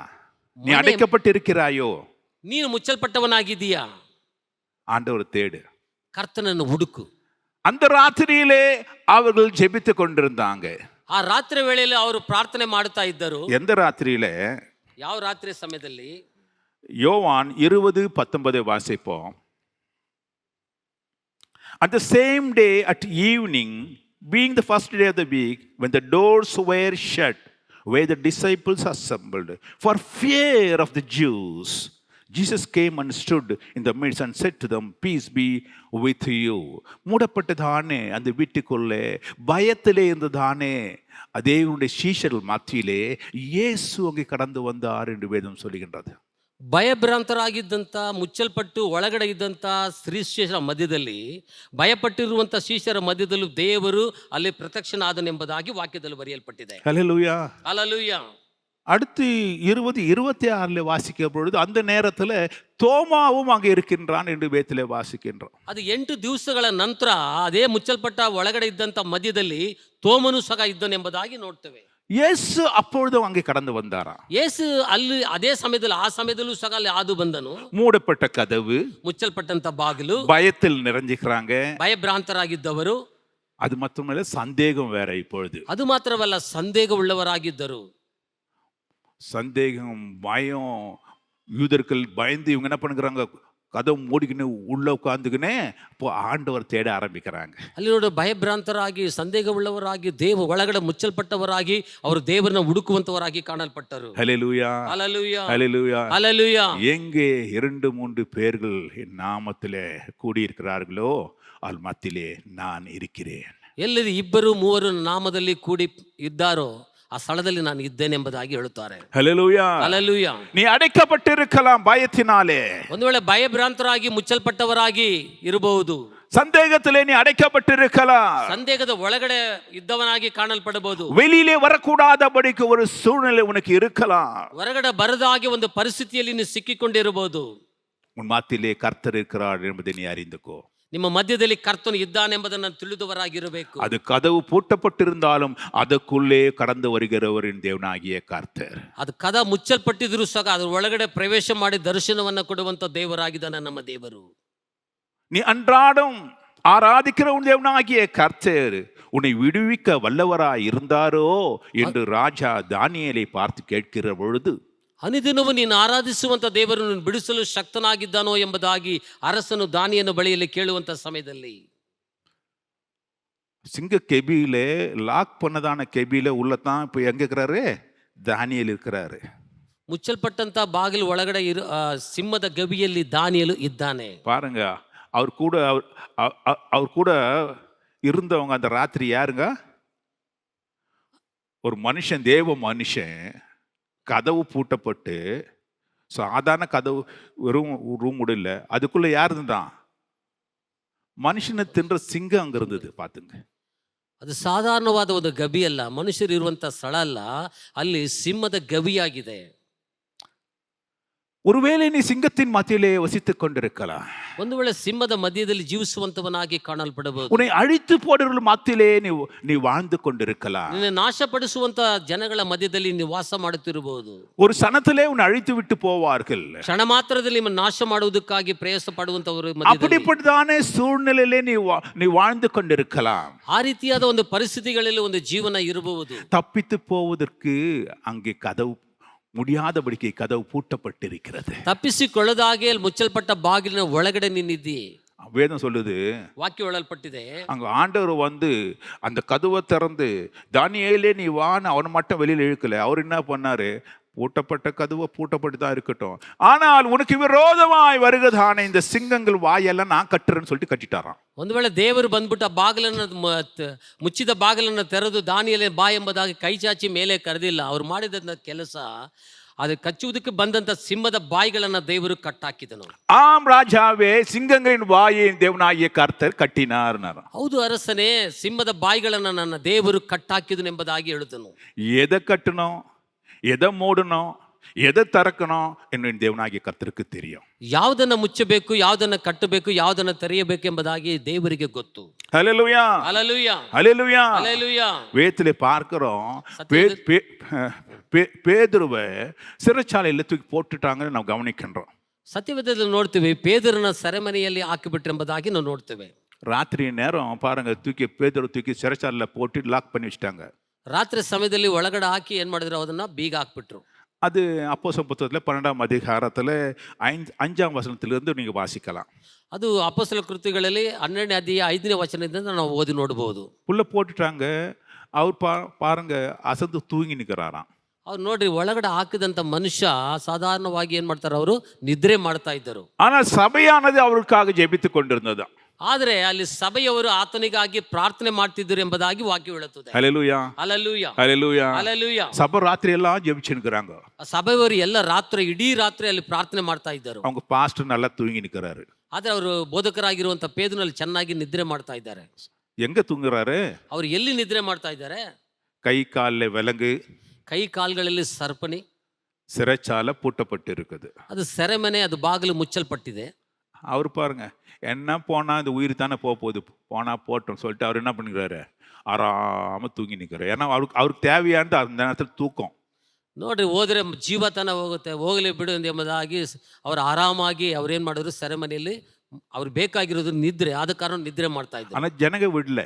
நீ அடைக்கப்பட்டிருக்கிறாயோ? ನೀನು ಮುಚ್ಚಲ್ಪಟ್ಟವನಾಗಿದ್ದೀಯಾ? ஆண்டவர் தேடு, ಕರ್ತನನ್ನು ಹುಡುಕು. அந்த ராத்திரியிலே அவர்கள் ஜெபித்து கொண்டிருந்தாங்க. ಆ ರಾತ್ರಿ ವೇಳೆಯಲ್ಲಿ ಅವರು ಪ್ರಾರ್ಥನೆ ಮಾಡುತ್ತಾ ಇದ್ದರು. எந்த ராத்திரியிலே? ಯಾವ ರಾತ್ರಿ ಸಮಯದಲ್ಲಿ? யோவான் 20:19 வாசிப்போம். At the same day at evening, being the first day of the week, when the doors were shut, where the disciples assembled for fear of the Jews, Jesus came and stood in the midst and said to them, peace be with you. மூடப்பட்டதானே அந்த வீட்டுக்குள்ளே பயத்திலே இருந்ததானே தேவனுடைய சீஷர்கள் மத்தியிலே இயேசு அங்கே கடந்து வந்தார் என்று வேதம் சொல்லுகின்றது. ಭಯಭ್ರಾಂತರಾಗಿದ್ದಂಥ, ಮುಚ್ಚಲ್ಪಟ್ಟು ಒಳಗಡೆ ಇದ್ದಂಥ ಶಿಷ್ಯರ ಮಧ್ಯದಲ್ಲಿ, ಭಯಪಟ್ಟಿರುವಂಥ ಶಿಷ್ಯರ ಮಧ್ಯದಲ್ಲೂ ದೇವರು ಅಲ್ಲಿ ಪ್ರತ್ಯಕ್ಷನಾದನೆಂಬುದಾಗಿ ವಾಕ್ಯದಲ್ಲಿ ಬರೆಯಲ್ಪಟ್ಟಿದೆ. ஹல்லேலூயா, ಹಲ್ಲೆಲೂಯಾ. அடுத்து 20:26 வாசிக்கிற பொழுது அந்த நேரத்தில் தோமாவும் அங்கே இருக்கின்றான் என்று வேதத்திலே வாசிக்கின்றோம். ಅದು 8 ದಿವಸಗಳ ನಂತರ ಅದೇ ಮುಚ್ಚಲ್ಪಟ್ಟ ಒಳಗಡೆ ಇದ್ದಂಥ ಮಧ್ಯದಲ್ಲಿ ತೋಮನು ಸಹ ಇದ್ದನೆಂಬುದಾಗಿ ನೋಡ್ತೇವೆ. இயேசு அப்பொழுதும் அங்கே கடந்து வந்தாரா? ಯೇಸು ಅಲ್ಲಿ ಅದೇ ಸಮಯದಲ್ಲಿ, ಆ ಸಮಯದಲ್ಲೂ ಸಹ ಅಲ್ಲಿ ಹಾದು ಬಂದನು. மூடப்பட்ட கதவு, ಮುಚ್ಚಲ್ಪಟ್ಟಂತ ಬಾಗಿಲು, பயத்தில் நிறைஞ்சிக்கிறாங்க. ಭಯಭ್ರಾಂತರಾಗಿದ್ದವರು. அது மட்டுமல்ல, சந்தேகம் வேற. இப்பொழுது ಅದು ಮಾತ್ರವಲ್ಲ, ಸಂದೇಹ ಉಳ್ಳವರಾಗಿದ್ದರು. சந்தேகம், பயம். யூதர்கள் பயந்து இவங்க என்ன பண்ணுறாங்க? கதவு மூடிக்கின்னு உள்ள உட்காந்துக்கினே இப்போ ஆண்டவர் தேட ஆரம்பிக்கிறாங்க. ಅಲ್ಲಿ ನೋಡಿ, ಭಯಭ್ರಾಂತರಾಗಿ, ಸಂದೇಹ ಉಳ್ಳವರಾಗಿ, ಒಳಗಡೆ ಮುಚ್ಚಲ್ಪಟ್ಟವರಾಗಿ ಅವರು ದೇವರನ್ನ ಹುಡುಕುವಂತವರಾಗಿ ಕಾಣಲ್ಪಟ್ಟರು. ஹல்லேலூயா, ஹல்லேலூயா, ஹல்லேலூயா, ஹல்லேலூயா. எங்கே 2-3 பேர்கள் என் நாமத்திலே கூடியிருக்கிறார்களோ al மத்தியிலே நான் இருக்கிறேன். ಎಲ್ಲಿ 2-3 ನಾಮದಲ್ಲಿ ಕೂಡಿ ಇದ್ದಾರೋ ಆ ಸ್ಥಳದಲ್ಲಿ ನಾನು ಇದ್ದೇನೆ ಎಂಬುದಾಗಿ ಹೇಳುತ್ತಾರೆ. ஹல்லேலூயா, ಹಲ್ಲೆಲೂಯಾ. நீ அடைக்கப்பட்டிருக்கலாம் பயத்தினாலே. ಒಂದು ವೇಳೆ ಭಯಭ್ರಾಂತರಾಗಿ ಮುಚ್ಚಲ್ಪಟ್ಟವರಾಗಿ ಇರಬಹುದು. சந்தேகத்திலே நீ அடைக்கப்பட்டிருக்கலாம். ಸಂದೇಹದ ಒಳಗಡೆ ಇದ್ದವನಾಗಿ ಕಾಣಲ್ಪಡಬಹುದು. வெளியிலே வரக்கூடாதபடிக்கு ஒரு சூழ்நிலை உனக்கு இருக்கலாம். ಹೊರಗಡೆ ಬರದಾಗಿ ಒಂದು ಪರಿಸ್ಥಿತಿಯಲ್ಲಿ ನೀನು ಸಿಕ್ಕಿಕೊಂಡಿರಬಹುದು. உன் மத்தியிலே கர்த்தர் இருக்கிறார் என்பதை நீ அறிந்துக்கோ. ನಿಮ್ಮ ಮಧ್ಯದಲ್ಲಿ ಕರ್ತನು ಇದ್ದಾನೆಂಬುದನ್ನು ತಿಳಿದವರಾಗಿರಬೇಕು. அது கதவு பூட்டப்பட்டிருந்தாலும் ಅದಕ್ಕುள்ளே கடந்து வருகிறவரின் தேவனாகிய கர்த்தர். ಅದು ಕದ ಮುಚ್ಚಲ್ಪಟ್ಟಿದ್ರು ಸಹ ಅದ್ರ ಒಳಗಡೆ ಪ್ರವೇಶ ಮಾಡಿ ದರ್ಶನವನ್ನು ಕೊಡುವಂತ ದೇವರಾಗಿದ್ದಾನೆ ನಮ್ಮ ದೇವರು. நீ அன்றாடம் ஆராதிக்கிற உன் தேவனாகிய கர்த்தர் உன்னை விடுவிக்க வல்லவராய் இருந்தாரோ என்று ராஜா தானியேலை பார்த்து கேட்கிற பொழுது, ಅನುದಿನವೂ ನೀನು ಆರಾಧಿಸುವಂತ ದೇವರನ್ನು ಬಿಡಿಸಲು ಶಕ್ತನಾಗಿದ್ದಾನೋ ಎಂಬುದಾಗಿ ಅರಸನು ದಾನಿಯನ ಬಳಿಯಲ್ಲಿ ಕೇಳುವಂತ ಸಮಯದಲ್ಲಿ, சிங்க கெபியில லாக் பண்ணதான கெபியில உள்ளதான் இப்போ எங்க இருக்கிறாரு? தானியேல் இருக்கிறாரு. ಮುಚ್ಚಲ್ಪಟ್ಟಂತ ಬಾಗಿಲು ಒಳಗಡೆ ಸಿಂಹದ ಗವಿಯಲ್ಲಿ ದಾನಿಯೇಲು ಇದ್ದಾನೆ. பாருங்க, அவர் கூட இருந்தவங்க அந்த ராத்திரி யாருங்க? ஒரு மனுஷன், தேவ மனுஷன். கதவு பூட்டப்பட்டு, சாதாரண கதவு, வெறும் ரூம் கூட இல்லை, அதுக்குள்ள யார் இருந்தான்? மனுஷனை தின்ற சிங்கம் அங்க இருந்தது. பாத்துங்க, ಅದು ಸಾಧಾರಣವಾದ ಒಂದು ಗವಿ ಅಲ್ಲ, ಮನುಷ್ಯರು ಇರುವಂತ ಸ್ಥಳ ಅಲ್ಲ, ಅಲ್ಲಿ ಸಿಂಹದ ಗವಿಯಾಗಿದೆ. ஒருவேளை நீ சிங்கத்தின் மத்தியிலே வசித்துக் கொண்டிருக்கலாம். ಒಂದು ವೇಳೆ ಸಿಂಹದ ಮಧ್ಯದಲ್ಲಿ ಜೀವಿಸುವಂತವನಾಗಿ ಕಾಣಲ್ಪಡಬಹುದು. உன்னை அழித்து போடுறவர்கள் மத்தியிலே நீ வாழ்ந்து கொண்டிருக்கலாம். ನಿನ್ನ ನಾಶಪಡಿಸುವಂತ ಜನಗಳ ಮಧ್ಯದಲ್ಲಿ ನೀವು ವಾಸ ಮಾಡುತ್ತಿರಬಹುದು. ஒரு சனத்திலே உன்னை அழித்து விட்டு போவார்கள். ಕ್ಷಣ ಮಾತ್ರದಲ್ಲಿ ನಿಮ್ಮನ್ನು ನಾಶ ಮಾಡುವುದಕ್ಕಾಗಿ ಪ್ರಯಾಸ ಪಡುವಂತವರು ಮಧ್ಯದಲ್ಲಿ. அப்படிப்பட்டதான சூழ்நிலையிலே நீ வாழ்ந்து கொண்டிருக்கலாம். ಆ ರೀತಿಯಾದ ಒಂದು ಪರಿಸ್ಥಿತಿಗಳಲ್ಲಿ ಒಂದು ಜೀವನ ಇರಬಹುದು. தப்பித்து போவதற்கு அங்கே முடியாதபடிக்கு கதவு பூட்டப்பட்டிருக்கிறது. ತಪ್ಪಿಸಿಕೊಳ್ಳದಾಗೆ ಮುಚ್ಚಲ್ಪಟ್ಟ ಬಾಗಿಲಿನ ಒಳಗಡೆ ನಿನ್ನಿದ್ದೀ. வேதம் சொல்லுது, ವಾಕ್ಯ ಹೇಳಲ್ಪಟ್ಟಿದೆ, அங்க ஆண்டவர் வந்து அந்த கதவை திறந்து தானியேலே நீ வான்னு அவனை மட்டும் வெளியில இழுக்கல. அவர் என்ன பண்ணாரு, பூட்டப்பட்ட கதவை பூட்டப்பட்டு தான் இருக்கட்டும், ஆனால் உனக்கு விரோதமாய் வருகிறதான இந்த சிங்கங்கள் வாயெல்லாம் நான் கட்டுறேன்னு சொல்லிட்டு கட்டிட்டாராம். ಒಂದು ವೇಳೆ ದೇವರು ಬಂದ್ಬಿಟ್ಟು ಆ ಬಾಗಿಲನ್ನು ಮುಚ್ಚಿದ ಬಾಗಿಲನ್ನು ತೆರೆದು ದಾನಿಯೇಲನ ಬಾ ಎಂಬುದಾಗಿ ಕೈ ಚಾಚಿ ಮೇಲೆ ಕರೆದಿಲ್ಲ, ಅವ್ರು ಮಾಡಿದಂಥ ಕೆಲಸ ಅದು ಕಚ್ಚುವುದಕ್ಕೆ ಬಂದಂತ ಸಿಂಹದ ಬಾಯಿಗಳನ್ನ ದೇವರು ಕಟ್ಟಾಕಿದನು. ஆம் ராஜாவே, சிங்கங்களின் வாயை தேவனாகிய கர்த்தர் கட்டினார். ಹೌದು ಅರಸನೇ, ಸಿಂಹದ ಬಾಯಿಗಳನ್ನ ನನ್ನ ದೇವರು ಕಟ್ಟಾಕಿದನು ಎಂಬುದಾಗಿ ಹೇಳಿದನು. எதை கட்டணும், எதை மூடணும், எதை திறக்கணும் என்று தேவனாகிய கர்த்தருக்கு தெரியும். ಯಾವುದನ್ನ ಮುಚ್ಚಬೇಕು, ಯಾವುದನ್ನ ಕಟ್ಟಬೇಕು, ಯಾವುದನ್ನ ತೆರೆಯಬೇಕು ಎಂಬುದಾಗಿ ದೇವರಿಗೆ ಗೊತ್ತು. ஹல்லேலூயா, ஹல்லேலூயா, ஹல்லேலூயா, ஹல்லேலூயா. வேதத்திலே பார்க்கிறோம், பேதுருவை சிறைச்சாலையில் தூக்கி போட்டுட்டாங்கன்னு ನಾವು ಗಮನಿக்கின்றோம். ಸತ್ಯವೇದದಲ್ಲಿ ನೋಡ್ತೀವಿ, ಪೇದರನ ಸೆರೆಮನೆಯಲ್ಲಿ ಹಾಕಿಬಿಟ್ರು ಎಂಬುದಾಗಿ ನಾವು ನೋಡ್ತೇವೆ. ராத்திரி நேரம் பாருங்க, பேதுரு தூக்கி சிறைச்சாலையில் போட்டு லாக் பண்ணி வச்சிட்டாங்க. ರಾತ್ರಿ ಸಮಯದಲ್ಲಿ ಒಳಗಡೆ ಹಾಕಿ ಏನ್ ಮಾಡಿದ್ರು, ಅದನ್ನ ಬೀಗ ಹಾಕ್ಬಿಟ್ರು. அது அப்போஸ்தலர் புத்தகத்தில் 12ஆம் அதிகாரத்தில் 5ஆம் வசனத்திலிருந்து நீங்கள் வாசிக்கலாம். ಅದು ಅಪೊಸ್ತಲ ಕೃತ್ಯಗಳಲ್ಲಿ 12ನೇ ಅಧ್ಯಾಯ 5ನೇ ವಚನದಿಂದ ನಾವು ಓದಿ ನೋಡಬಹುದು. உள்ள போட்டுட்டாங்க. அவர் பாருங்க அசந்து தூங்கி நிற்கிறாராம். ಅವ್ರು ನೋಡ್ರಿ, ಒಳಗಡೆ ಹಾಕಿದಂತ ಮನುಷ್ಯ ಸಾಧಾರಣವಾಗಿ ಏನ್ ಮಾಡ್ತಾರೆ, ಅವರು ನಿದ್ರೆ ಮಾಡ್ತಾ ಇದ್ದರು. ஆனால் சபையானது அவருக்காக ஜெபித்து கொண்டிருந்தது. ಆದ್ರೆ ಅಲ್ಲಿ ಸಭೆಯವರು ಆತನಿಗಾಗಿ ಪ್ರಾರ್ಥನೆ ಮಾಡ್ತಿದ್ದರು ಎಂಬುದಾಗಿ ವಾಕ್ಯ ಹೇಳುತ್ತದೆ. ஹல்லேலூயா, ಹಲ್ಲೇಲೂಯಾ, ஹல்லேலೂயா, ಹಲ್ಲೇಲೂಯಾ. சபை ராத்திரி எல்லாம் ஜெபிச்சுன்னுக்குறாங்க. ಸಭೆಯವರು ಎಲ್ಲ ರಾತ್ರಿ, ಇಡೀ ರಾತ್ರಿ ಅಲ್ಲಿ ಪ್ರಾರ್ಥನೆ ಮಾಡ್ತಾ ಇದ್ದರು. அவங்க பாஸ்டர் நல்லா தூங்கி நிற்கிறாரு. ಆದ್ರೆ ಅವರು ಬೋಧಕರಾಗಿರುವಂತ ಪೇದನಲ್ಲಿ ಚೆನ್ನಾಗಿ ನಿದ್ರೆ ಮಾಡ್ತಾ ಇದ್ದಾರೆ. எங்க தூங்குறாரு? ಅವ್ರು ಎಲ್ಲಿ ನಿದ್ರೆ ಮಾಡ್ತಾ ಇದ್ದಾರೆ? கை காலில் விலங்கு, ಕೈ ಕಾಲ್ಗಳಲ್ಲಿ ಸರ್ಪಣಿ, சிறைச்சாலை பூட்டப்பட்டு இருக்குது. ಅದು ಸೆರೆಮನೆ, ಅದು ಬಾಗಿಲು ಮುಚ್ಚಲ್ಪಟ್ಟಿದೆ. அவர் பாருங்க, என்ன போனா இந்த உயிர் தானே போகுது, போனா போட்டோம் சொல்லிட்டு அவர் என்ன பண்ணிக்கிறாரு, ஆறாம தூங்கி நிற்கிறார். ஏன்னா அவருக்கு தேவையானது அந்த நேரத்தில் தூக்கம். ನೋಡ್ರಿ, ಹೋದ್ರೆ ಜೀವ ತನ ಹೋಗುತ್ತೆ, ಹೋಗಲಿ ಬಿಡು ಎಂಬುದಾಗಿ ಅವ್ರು ಆರಾಮಾಗಿ ಅವ್ರೇನ್ ಮಾಡಿದ್ರು, ಸೆರೆಮನೆಯಲ್ಲಿ ಅವ್ರು ಬೇಕಾಗಿರೋದು ನಿದ್ರೆ, ಆದ ಕಾರಣ ನಿದ್ರೆ ಮಾಡ್ತಾ ಇದ್ರು. ஆனால் ஜனங்க விடல.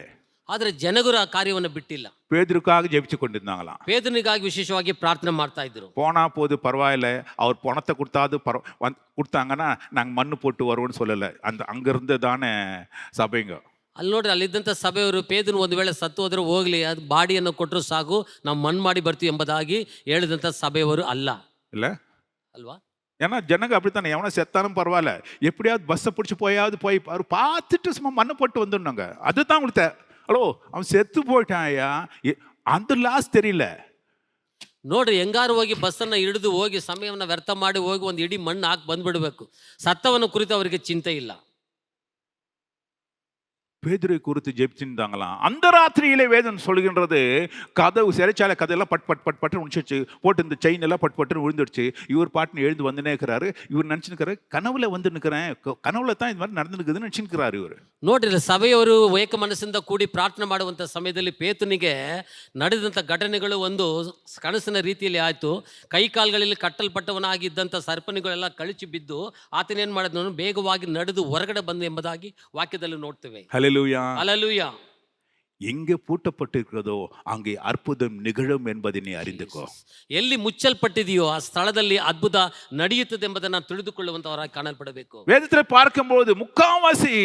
ಆದ್ರೆ ಜನಗರು ಆ ಕಾರ್ಯವನ್ನು ಬಿಟ್ಟಿಲ್ಲ. பேதுருக்காக ஜெபிச்சு கொண்டிருந்தாங்களாம். ಪೇದನಿಗಾಗಿ ವಿಶೇಷವಾಗಿ ಪ್ರಾರ್ಥನೆ ಮಾಡ್ತಾ ಇದ್ರು. போனா போது பரவாயில்ல, அவர் பணத்தை கொடுத்தாது கொடுத்தாங்கன்னா நாங்கள் மண்ணு போட்டு வருவோம்னு சொல்லலை. அங்கிருந்து தானே சபைங்க. ಅಲ್ಲಿ ನೋಡ್ರಿ, ಅಲ್ಲಿದ್ದಂಥ ಸಭೆಯವರು ಪೇದನು ಒಂದು ವೇಳೆ ಸತ್ತು ಹೋದ್ರೆ ಹೋಗ್ಲಿ, ಅದು ಬಾಡಿಯನ್ನು ಕೊಟ್ಟರು ಸಾಕು, ನಾವು ಮಣ್ಣು ಮಾಡಿ ಬರ್ತೀವಿ ಎಂಬುದಾಗಿ ಹೇಳಿದಂಥ ಸಭೆಯವರು ಅಲ್ಲ. இல்லை ಅಲ್ವಾ? ஏன்னா ஜனங்க அப்படித்தானே, எவனா செத்தாலும் பரவாயில்ல, எப்படியாவது பஸ்ஸை பிடிச்சி போயாவது போய் அவர் பார்த்துட்டு சும்மா மண்ணை போட்டு வந்துடுனாங்க. அதுதான் உங்களுக்கு ஹலோ, அவன் செத்து போயிட்டான் ஐயா, அந்த லாஸ் தெரியல. ನೋಡ್ರಿ, ಹೆಂಗಾರು ಹೋಗಿ ಬಸ್ಸನ್ನು ಹಿಡಿದು ಹೋಗಿ ಸಮಯವನ್ನು ವ್ಯರ್ಥ ಮಾಡಿ ಹೋಗಿ ಒಂದು ಇಡೀ ಮಣ್ಣು ಹಾಕಿ ಬಂದ್ಬಿಡ್ಬೇಕು. ಸತ್ತವನ ಕುರಿತು ಅವರಿಗೆ ಚಿಂತೆ ಇಲ್ಲ. பேதுரை குறித்து ஜெபிச்சிருந்தாங்களாம். அந்த ராத்திரியிலே வேதம் சொல்கின்றது, கதவு சிறைச்சாலை கதையெல்லாம் பட் பட் பட் பட்டு முடிச்சிருச்சு, போட்டு இந்த செயின் எல்லாம் பட் பட்டுன்னு விழுந்துடுச்சு. இவர் பாட்டுன்னு எழுந்து வந்து நிற்கிறாரு. இவர் நினச்சிருக்கிறாரு, கனவுல வந்து நிற்கிறேன், கனவுல தான் இந்த மாதிரி நடந்துருக்குதுன்னு நினச்சிருக்கிறாரு ಇವರು. ನೋಡ್ರಿ, ಸಭೆಯವರು ಏಕ ಮನಸ್ಸಿಂದ ಕೂಡಿ ಪ್ರಾರ್ಥನೆ ಮಾಡುವಂಥ ಸಮಯದಲ್ಲಿ ಪೇತನಿಗೆ ನಡೆದಂಥ ಘಟನೆಗಳು ಒಂದು ಕನಸಿನ ರೀತಿಯಲ್ಲಿ ಆಯಿತು. ಕೈ ಕಾಲುಗಳಲ್ಲಿ ಕಟ್ಟಲ್ಪಟ್ಟವನಾಗಿದ್ದಂಥ ಸರ್ಪಣಿಗಳೆಲ್ಲ ಕಳಚಿ ಬಿದ್ದು ಆತನೇನು ಮಾಡಿದನು, ಬೇಗವಾಗಿ ನಡೆದು ಹೊರಗಡೆ ಬಂದು ಎಂಬುದಾಗಿ ವಾಕ್ಯದಲ್ಲಿ ನೋಡ್ತೇವೆ. ஹல்லேலூயா, ஹல்லேலூயா. எங்கே பூட்டப்பட்டிருக்கிறதோ அங்கே அற்புதம் நிகழும் என்பதை நீ அறிந்துக்கோ. ಎಲ್ಲಿ ಮುಚ್ಚಲ್ಪಟ್ಟಿದೆಯೋ ಆ ಸ್ಥಳದಲ್ಲಿ ಅದ್ಭುತ ನಡೆಯುತ್ತದೆ ಎಂಬುದನ್ನು ತಿಳಿದುಕೊಳ್ಳುವಂತವರಾಗಿ ಕಾಣಲ್ಪಡಬೇಕು. வேதத்தில் பார்க்கும்போது முக்காவாசி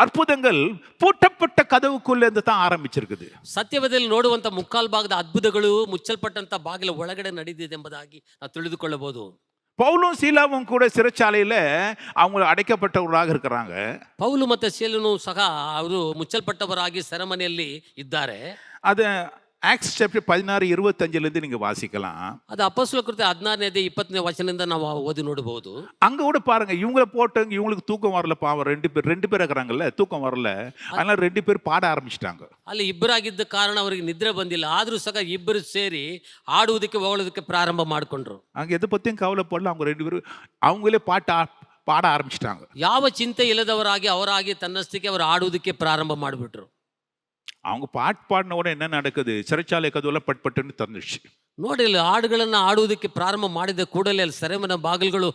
அற்புதங்கள் பூட்டப்பட்ட கதவுக்குள்ளேருந்து தான் ஆரம்பிச்சிருக்குது. ಸತ್ಯವೇದದಲ್ಲಿ ನೋಡುವಂತ ಮುಕ್ಕಾಲು ಭಾಗದ ಅದ್ಭುತಗಳು ಮುಚ್ಚಲ್ಪಟ್ಟಂತ ಬಾಗಿಲ ಒಳಗಡೆ ನಡೆದಿದೆ ಎಂಬುದಾಗಿ ನಾವು ತಿಳಿದುಕೊಳ್ಳಬಹುದು. பவுலும் சீலாவும் கூட சிறைச்சாலையில் அவங்க அடைக்கப்பட்டவர்களாக இருக்கிறாங்க. ಪೌಲು ಮತ್ತು ಸೀಲನು ಸಹ ಅವರು ಮುಚ್ಚಲ್ಪಟ್ಟವರಾಗಿ ಸೆರೆಮನೆಯಲ್ಲಿ ಇದ್ದಾರೆ. அதை ஆக்ஸ் சாப்டர் 16:25 நீங்க வாசிக்கலாம். ಅದು ಅಪೊಸ್ತಲರ ಕೃತ್ಯ 16ನೇ ಅಧ್ಯಾಯ 20ನೇ ವಚನದಿಂದ ನಾವು ಓದಿ ನೋಡಬಹುದು. அங்க கூட பாருங்க, இவங்கள போட்டவங்க இவங்களுக்கு தூக்கம் வரல, பாவம் ரெண்டு பேர் இருக்கிறாங்கல்ல, தூக்கம் வரல, அதனால 2 பேர் பாட ஆரம்பிச்சிட்டாங்க. ಅಲ್ಲಿ ಇಬ್ಬರಾಗಿದ್ದ ಕಾರಣ ಅವರಿಗೆ ನಿದ್ರೆ ಬಂದಿಲ್ಲ, ಆದ್ರೂ ಸಹ ಇಬ್ಬರು ಸೇರಿ ಆಡುವುದಕ್ಕೆ ಹೊಗಳೋದಕ್ಕೆ ಪ್ರಾರಂಭ ಮಾಡಿಕೊಂಡ್ರು. அங்க எதை பத்தியும் கவலைப்படல, அவங்க 2 பேரும் அவங்களே பாட ஆரம்பிச்சிட்டாங்க. ಯಾವ ಚಿಂತೆ ಇಲ್ಲದವರಾಗಿ ಅವರಾಗಿ ತನ್ನಷ್ಟಕ್ಕೆ ಅವರು ಆಡುವುದಕ್ಕೆ ಪ್ರಾರಂಭ ಮಾಡಿಬಿಟ್ರು. அவங்க பாடின உடனே என்ன நடக்குது? சிறைச்சாலை கதவுல பட்பட்டுன்னு திறந்துச்சு. ನೋಡಿ, ಇಲ್ಲಿ ಹಾಡುಗಳನ್ನ ಆಡುವುದಕ್ಕೆ ಪ್ರಾರಂಭ ಮಾಡಿದ ಕೂಡಲೇ ಅಲ್ಲಿ ಸೆರೆಮನೆ ಬಾಗಿಲುಗಳು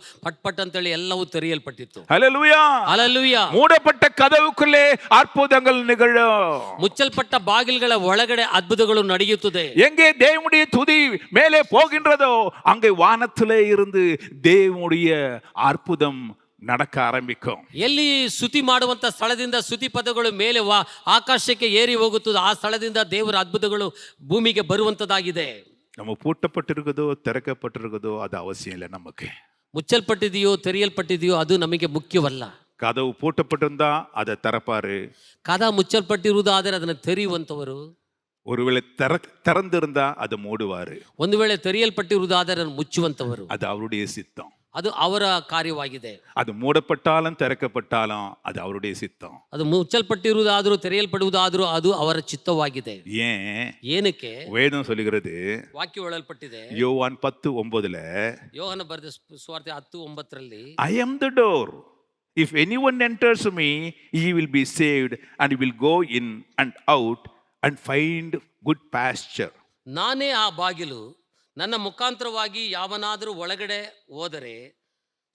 ಪಟ್ ಅಂತೇಳಿ ಎಲ್ಲವೂ ತೆರೆಯಲ್ಪಟ್ಟಿತ್ತು. ஹல்லேலூயா, ಹಲ್ಲೆಲೂಯಾ. மூடப்பட்ட கதவுக்குள்ளே அற்புதங்கள் நிகழும். ಮುಚ್ಚಲ್ಪಟ್ಟ ಬಾಗಿಲುಗಳ ಒಳಗಡೆ ಅದ್ಭುತಗಳು ನಡೆಯುತ್ತದೆ. எங்கே தேவனுடைய துதி மேலே போகின்றதோ அங்கே வானத்திலே இருந்து தேவனுடைய அற்புதம் நடக்க ஆரம்பிக்கும். ಎಲ್ಲಿ ಸ್ತುತಿ ಮಾಡುವಂತ ಸ್ಥಳದಿಂದ ಸ್ತುತಿ ಪದಗಳು ಮೇಲೆ ಆಕಾಶಕ್ಕೆ ಏರಿ ಹೋಗುತ್ತದೆ, ಆ ಸ್ಥಳದಿಂದ ದೇವರ ಅದ್ಭುತಗಳು ಭೂಮಿಗೆ ಬರುವಂತದಾಗಿದೆ. நம்ம பூட்டப்பட்டிருக்குதோ திறக்கப்பட்டிருக்குதோ அது அவசியம் இல்லை நமக்கு. ಮುಚ್ಚಲ್ಪಟ್ಟಿದೆಯೋ ತೆರೆಯಲ್ಪಟ್ಟಿದೆಯೋ ಅದು ನಮಗೆ ಮುಖ್ಯವಲ್ಲ. கதவு பூட்டப்பட்டிருந்தா அதை திறப்பாரு. ಕದ ಮುಚ್ಚಲ್ಪಟ್ಟಿರುವುದಾದರೆ ಅದನ್ನು ತೆರೆಯುವಂತವರು. ஒருவேளை திறந்திருந்தா அதை மூடுவாரு. ಒಂದು ವೇಳೆ ತೆರೆಯಲ್ಪಟ್ಟಿರುವುದಾದರೆ ಅದನ್ನು ಮುಚ್ಚುವಂತವರು. அது அவருடைய சித்தம். ಅದು ಅವರ ಕಾರ್ಯವಾಗಿದೆ. அது மூடப்பட்டாலும் திறக்கப்பட்டாலும் அது அவருடைய சித்தம். ಅದು ಮುಚ್ಚಲ್ಪಟ್ಟಿರುವುದಾದರೂ ತೆರೆಯಲ್ಪಡುವುದಾದರೂ ಅದು ಅವರ ಚಿತ್ತವಾಗಿದೆ. ஏன்? ಏನಕ್ಕೆ? வேதம் சொல்லுகிறது, ವಾಕ್ಯ ಹೇಳಲ್ಪಟ್ಟಿದೆ யோவான் 10:9, ಯೋಹನ ಬರೆದ ಸುವಾರ್ತೆ 10:9 I am the door. If anyone enters me, he will be saved and he will go in and out and find good pasture. ನಾನೇ ಆ ಬಾಗಿಲು, ನನ್ನ ಮುಖಾಂತರವಾಗಿ ಯಾವನಾದರೂ ಒಳಗಡೆ ಹೋದರೆ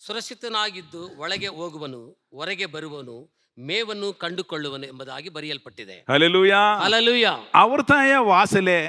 ಸುರಕ್ಷಿತನಾಗಿದ್ದು ಒಳಗೆ ಹೋಗುವನು, ಹೊರಗೆ ಬರುವನು, ಮೇವನ್ನು ಕಂಡುಕೊಳ್ಳುವನು ಎಂಬುದಾಗಿ ಬರೆಯಲ್ಪಟ್ಟಿದೆ. ஹல்லேலூயா. ಹಲ್ಲೆಲೂಯಾ. அவர்தான் என் வாசலே,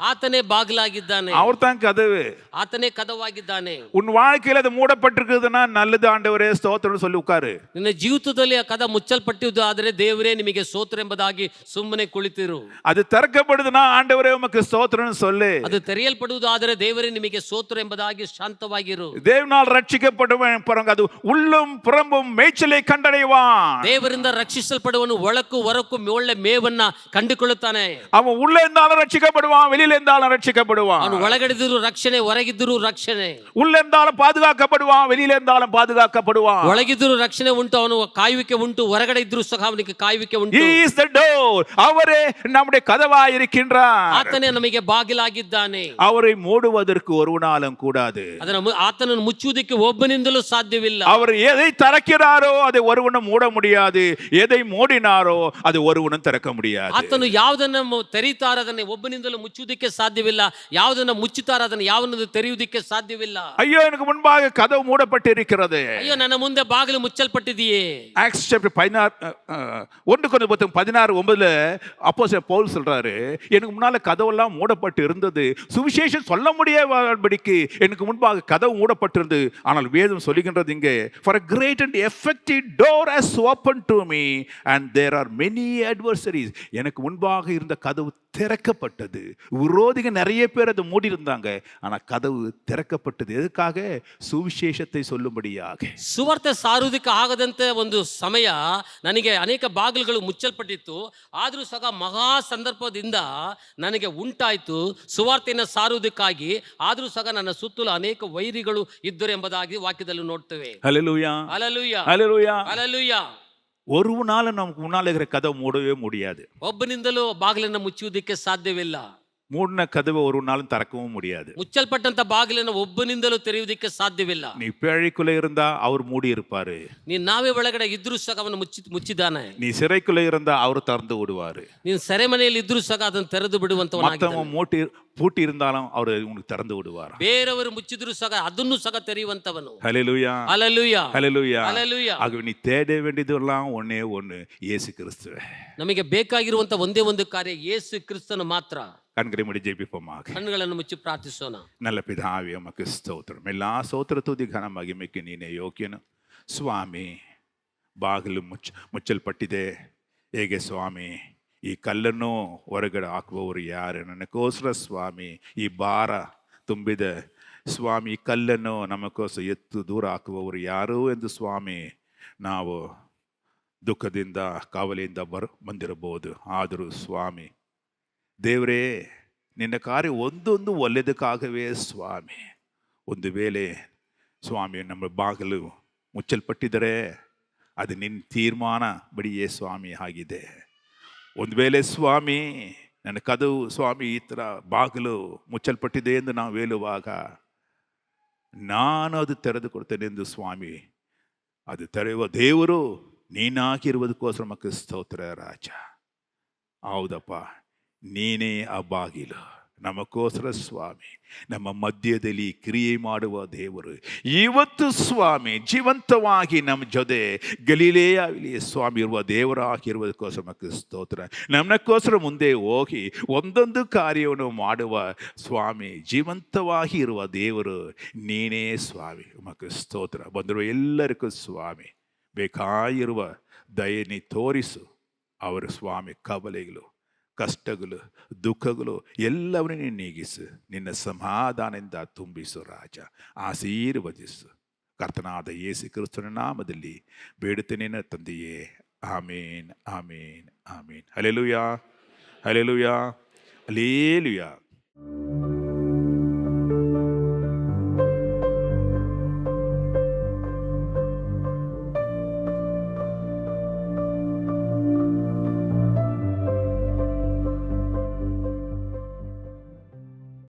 ಆತನೇ ಬಾಗಿಲಾಗಿದ್ದಾನೆ, அவர்தான் கதவு. ಆತನೇ ಕದವಾಗಿದ್ದಾನೆ. உன் வாழ்க்கையில அது மூடப்பட்டிருக்குதுன்னா நல்லது ஆண்டவரே ஸ்தோத்திரம் சொல்லி உட்காரு. ನಿನ್ನ ಜೀವಿತದಲ್ಲಿ ಆ ಕದ ಮುಚ್ಚಲ್ಪಟ್ಟಿದ್ದು ಆದರೆ ದೇವರೇ ನಿಮಗೆ ಸ್ತೋತ್ರ ಎಂಬುದಾಗಿ ಸುಮ್ಮನೆ ಕುಳಿತಿರು. அது திறக்கப்படுதுன்னா ஆண்டவரே உமக்கு ஸ்தோத்திரம்னு சொல்லு. ಅದು ತೆರೆಯಲ್ಪಡುವುದಾದರೆ ದೇವರೇ ನಿಮಗೆ ಸ್ತೋತ್ರ ಎಂಬುದಾಗಿ ಶಾಂತವಾಗಿರು. தேவனால் ரட்சிக்கப்படுவன் பிறகு அது உள்ளும் புறம்பும் மேய்ச்சலை கண்டடைவான். ದೇವರಿಂದ ರಕ್ಷಿಸಲ್ಪಡುವನು ಒಳಕ್ಕೂ ಹೊರಕ್ಕೂ ಒಳ್ಳೆ ಮೇವನ್ನ ಕಂಡುಕೊಳ್ಳುತ್ತಾನೆ. அவன் உள்ள இருந்தாலும் ரட்சிக்கப்படுவான், வெளியில இருந்தாலும் ரட்சிக்கப்படுவான். ಅವನು ಒಳಗಡಿದ್ರು ರಕ್ಷಣೆ, ಹೊರಗಿದ್ರು ರಕ್ಷಣೆ. உள்ள இருந்தாலும் பாதுகாக்கப்படுவான், வெளியில இருந்தாலும் பாதுகாக்கப்படுவான். ಒಳಗಿದ್ರು ರಕ್ಷಣೆ ಉಂಟು, ಅವನು ಕಾಯುವಿಕೆ ಉಂಟು, ಹೊರಗಡೆ ಇದ್ರು ಸಹ ಅವನಿಗೆ ಕಾಯುವಿಕೆ ಉಂಟು. He is the door. அவரே நம்முடைய கதவாய் இருக்கின்றார். ಆತನೇ ನಮಗೆ ಬಾಗಿಲಾಗಿದ್ದಾನೆ. அவரை மூடுவதற்கு ஒருவனாலும் கூடாது. ಆತನನ್ನು ಮುಚ್ಚುವುದಕ್ಕೆ ಒಬ್ಬನಿಂದಲೂ ಸಾಧ್ಯವಿಲ್ಲ. அவர் எதை திறக்கிறாரோ அதை ஒருவனும் மூட முடியாது, எதை மூடினாரோ அது ஒருவனும் திறக்க முடியாது. ಆತನು ಯಾವುದನ್ನು ತೆರೀತಾರ ಅದನ್ನು ಒಬ್ಬನಿಂದಲೂ ಮುಚ್ಚುವುದಕ್ಕೆ ಸಾಧ್ಯವಿಲ್ಲ, ಯಾವುದನ್ನು ಮುಚ್ಚುತ್ತಾರ ಅದನ್ನು ಯಾವನನ್ನು ತೆರೆಯುವುದಕ್ಕೆ ಸಾಧ್ಯವಿಲ್ಲ. ஐயோ, எனக்கு முன்பாக கதவு மூடப்பட்டிருக்கிறது. ಅಯ್ಯೋ, ನನ್ನ ಮುಂದೆ ಬಾಗಿಲು ಮುಚ್ಚಲ್ಪಟ್ಟಿದೆಯೇ. ஆக்ஸ் சாப்டர் 16:9 அப்போஸ்தலன் பவுல் சொல்றாரு, எனக்கு முன்னால கதவெல்லாம் மூடப்பட்டு இருந்தது, சுவிசேஷம் சொல்ல முடியாதபடிக்கு எனக்கு முன்பாக கதவு மூடப்பட்டிருந்தது. ஆனால் வேதம் சொல்லுகின்றது இங்கே, for a great and effective door has opened to me and there are many adversaries. எனக்கு முன்பாக இருந்த கதவு திறக்கப்பட்டது. விரோதிகள் நிறைய பேர் அதை மூடி இருந்தாங்க, ஆனா கதவு திறக்கப்பட்டது. எதுக்காக? சுவிசேஷத்தை சொல்லும்படியாக. ಸುವಾರ್ತೆ ಸಾರುವುದಕ್ಕೆ ಆಗದಂತೆ ಒಂದು ಸಮಯ ನನಗೆ ಅನೇಕ ಬಾಗಿಲುಗಳು ಮುಚ್ಚಲ್ಪಟ್ಟಿತ್ತು, ಆದರೂ ಸಹ ಮಹಾ ಸಂದರ್ಭದಿಂದ ನನಗೆ ಉಂಟಾಯಿತು ಸುವಾರ್ತೆಯನ್ನು ಸಾರುವುದಕ್ಕಾಗಿ. ಆದರೂ ಸಹ ನನ್ನ ಸುತ್ತಲೂ ಅನೇಕ ವೈರಿಗಳು ಇದ್ದರು ಎಂಬುದಾಗಿ ವಾಕ್ಯದಲ್ಲಿ ನೋಡ್ತೇವೆ. ஹல்லேலூயா, ಹಲ್ಲೆಲೂಯಾ, ஹல்லேலூயா. ಹಲ್ಲೆಲೂಯಾ. ஒருவனால நமக்கு முன்னால இருக்கிற கதவு மூடவே முடியாது. ಒಬ್ಬನಿಂದಲೂ ಬಾಗಿಲನ್ನು ಮುಚ್ಚುವುದಕ್ಕೆ ಸಾಧ್ಯವಿಲ್ಲ. மூடின கதவை ஒரு நாளும் திறக்கவும் முடியாது. ಮುಚ್ಚಲ್ಪಟ್ಟಂತ ಬಾಗಿಲನ್ನು ಒಬ್ಬನಿಂದಲೂ ತೆರೆಯುವುದಕ್ಕೆ ಸಾಧ್ಯವಿಲ್ಲ. நீ பேழைக்குள்ள இருந்தா அவர் மூடி இருப்பாரு. ನೀನು ನಾವೇ ಒಳಗಡೆ ಇದ್ರೂ ಸಹ ಅವನು ಮುಚ್ಚಿದ್ದಾನೆ. நீ ಸಿறைக்குள்ள இருந்தா அவர் திறந்து விடுவாரு. ನೀನು ಸೆರೆಮನೆಯಲ್ಲಿ ಇದ್ರೂ ಸಹ ಅದನ್ನು ತೆರೆದು ಬಿಡುವಂತವನಾಗಿದ್ದಾನೆ. மத்தவங்க பூட்டி இருந்தாலும் அவர் உங்களுக்கு திறந்து விடுவார். ಬೇರೆಯವರು ಮುಚ್ಚಿದ್ರು ಸಹ ಅದನ್ನು ಸಹ ತೆರೆಯುವಂತವನು. ஹல்லேலூயா, ಹಲ್ಲೆಲೂಯಾ, ஹல்லேலூயா, ಹಲ್ಲೆಲೂಯಾ. ஆகவே நீ தேட வேண்டியதெல்லாம் ஒண்ணே ஒண்ணு, இயேசு கிறிஸ்துவே. ನಮಗೆ ಬೇಕಾಗಿರುವಂತ ಒಂದೇ ಒಂದು ಕಾರ್ಯ, ಯೇಸು ಕ್ರಿಸ್ತನು ಮಾತ್ರ. கண்களை மூடி ஜெபிப்போமாக. ಕಣ್ಣುಗಳನ್ನು ಮುಚ್ಚಿ ಪ್ರಾರ್ಥಿಸೋಣ. நல்ல பிதாவே, உமக்கு ஸ்தோத்திரம். எல்லா ஸ்தோத்திர துதி ಘನ ಮಹಿಮೆಗೆ ನೀನೇ ಯೋಗ್ಯನು. ಸ್ವಾಮಿ, ಬಾಗಿಲು ಮುಚ್ಚಲ್ಪಟ್ಟಿದೆ. ಹೇಗೆ ಸ್ವಾಮಿ ಈ ಕಲ್ಲನ್ನು ಹೊರಗಡೆ ಹಾಕುವವರು ಯಾರು? ನನಗೋಸ್ಕರ ಸ್ವಾಮಿ ಈ ಭಾರ ತುಂಬಿದ ಸ್ವಾಮಿ ಈ ಕಲ್ಲನ್ನು ನಮಗೋಸ್ಕರ ಎತ್ತು ದೂರ ಹಾಕುವವರು ಯಾರು ಎಂದು ಸ್ವಾಮಿ ನಾವು ದುಃಖದಿಂದ ಕಾವಲಿಯಿಂದ ಬಂದಿರಬಹುದು. ಆದರೂ ಸ್ವಾಮಿ ದೇವರೇ, ನಿನ್ನ ಕಾರ್ಯ ಒಂದೊಂದು ಒಳ್ಳೆಯದಕ್ಕಾಗವೇ ಸ್ವಾಮಿ. ಒಂದು ವೇಳೆ ಸ್ವಾಮಿ ನಮ್ಮ ಬಾಗಿಲು ಮುಚ್ಚಲ್ಪಟ್ಟಿದ್ದರೆ ಅದು ನಿನ್ನ ತೀರ್ಮಾನ ಬಡಿಯೇ ಸ್ವಾಮಿ ಆಗಿದೆ. ಒಂದು ವೇಳೆ ಸ್ವಾಮಿ ನನ್ನ ಕದವು ಸ್ವಾಮಿ ಈ ಥರ ಬಾಗಿಲು ಮುಚ್ಚಲ್ಪಟ್ಟಿದೆ ಎಂದು ನಾವು ಹೇಳುವಾಗ ನಾನು ಅದು ತೆರೆದು ಕೊಡ್ತೇನೆ ಎಂದು ಸ್ವಾಮಿ ಅದು ತೆರೆಯುವ ದೇವರು ನೀನಾಗಿರುವುದಕ್ಕೋಸ್ಕರ ಮಕ್ಕಳು ಸ್ತೋತ್ರ ರಾಜ. ಹೌದಪ್ಪ, ನೀನೇ ಆ ಬಾಗಿಲು ನಮಗೋಸ್ಕರ ಸ್ವಾಮಿ ನಮ್ಮ ಮಧ್ಯದಲ್ಲಿ ಕ್ರಿಯೆ ಮಾಡುವ ದೇವರು. ಇವತ್ತು ಸ್ವಾಮಿ ಜೀವಂತವಾಗಿ ನಮ್ಮ ಜೊತೆ ಗಲೀಲೆಯಲ್ಲಿ ಸ್ವಾಮಿ ಇರುವ ದೇವರಾಗಿರುವುದಕ್ಕೋಸ್ಕರ ಮಕ್ಕಳು ಸ್ತೋತ್ರ. ನಮ್ಮಕ್ಕೋಸ್ಕರ ಮುಂದೆ ಹೋಗಿ ಒಂದೊಂದು ಕಾರ್ಯವನ್ನು ಮಾಡುವ ಸ್ವಾಮಿ ಜೀವಂತವಾಗಿ ಇರುವ ದೇವರು ನೀನೇ ಸ್ವಾಮಿ. ಮಕ್ಕಳು ಸ್ತೋತ್ರ. ಬಂದಿರುವ ಎಲ್ಲರಿಗೂ ಸ್ವಾಮಿ ಬೇಕಾಗಿರುವ ದಯೆನಿ ತೋರಿಸು. ಅವರ ಸ್ವಾಮಿ ಕವಲೆಗಳು, ಕಷ್ಟಗಳು, ದುಃಖಗಳು ಎಲ್ಲವನ್ನೂ ನೀಗಿಸು. ನಿನ್ನ ಸಮಾಧಾನದಿಂದ ತುಂಬಿಸು ರಾಜ. ಆಶೀರ್ವದಿಸು. ಕರ್ತನಾದ ಯೇಸು ಕ್ರಿಸ್ತನ ನಾಮದಲ್ಲಿ ಬೇಡುತ್ತೇನೆ ತಂದೆಯೇ. ಆಮೇನ್, ಆಮೇನ್, ಆಮೇನ್. ಹಲ್ಲೆಲೂಯಾ, ಹಲ್ಲೆಲೂಯಾ, ಹಲ್ಲೆಲೂಯಾ.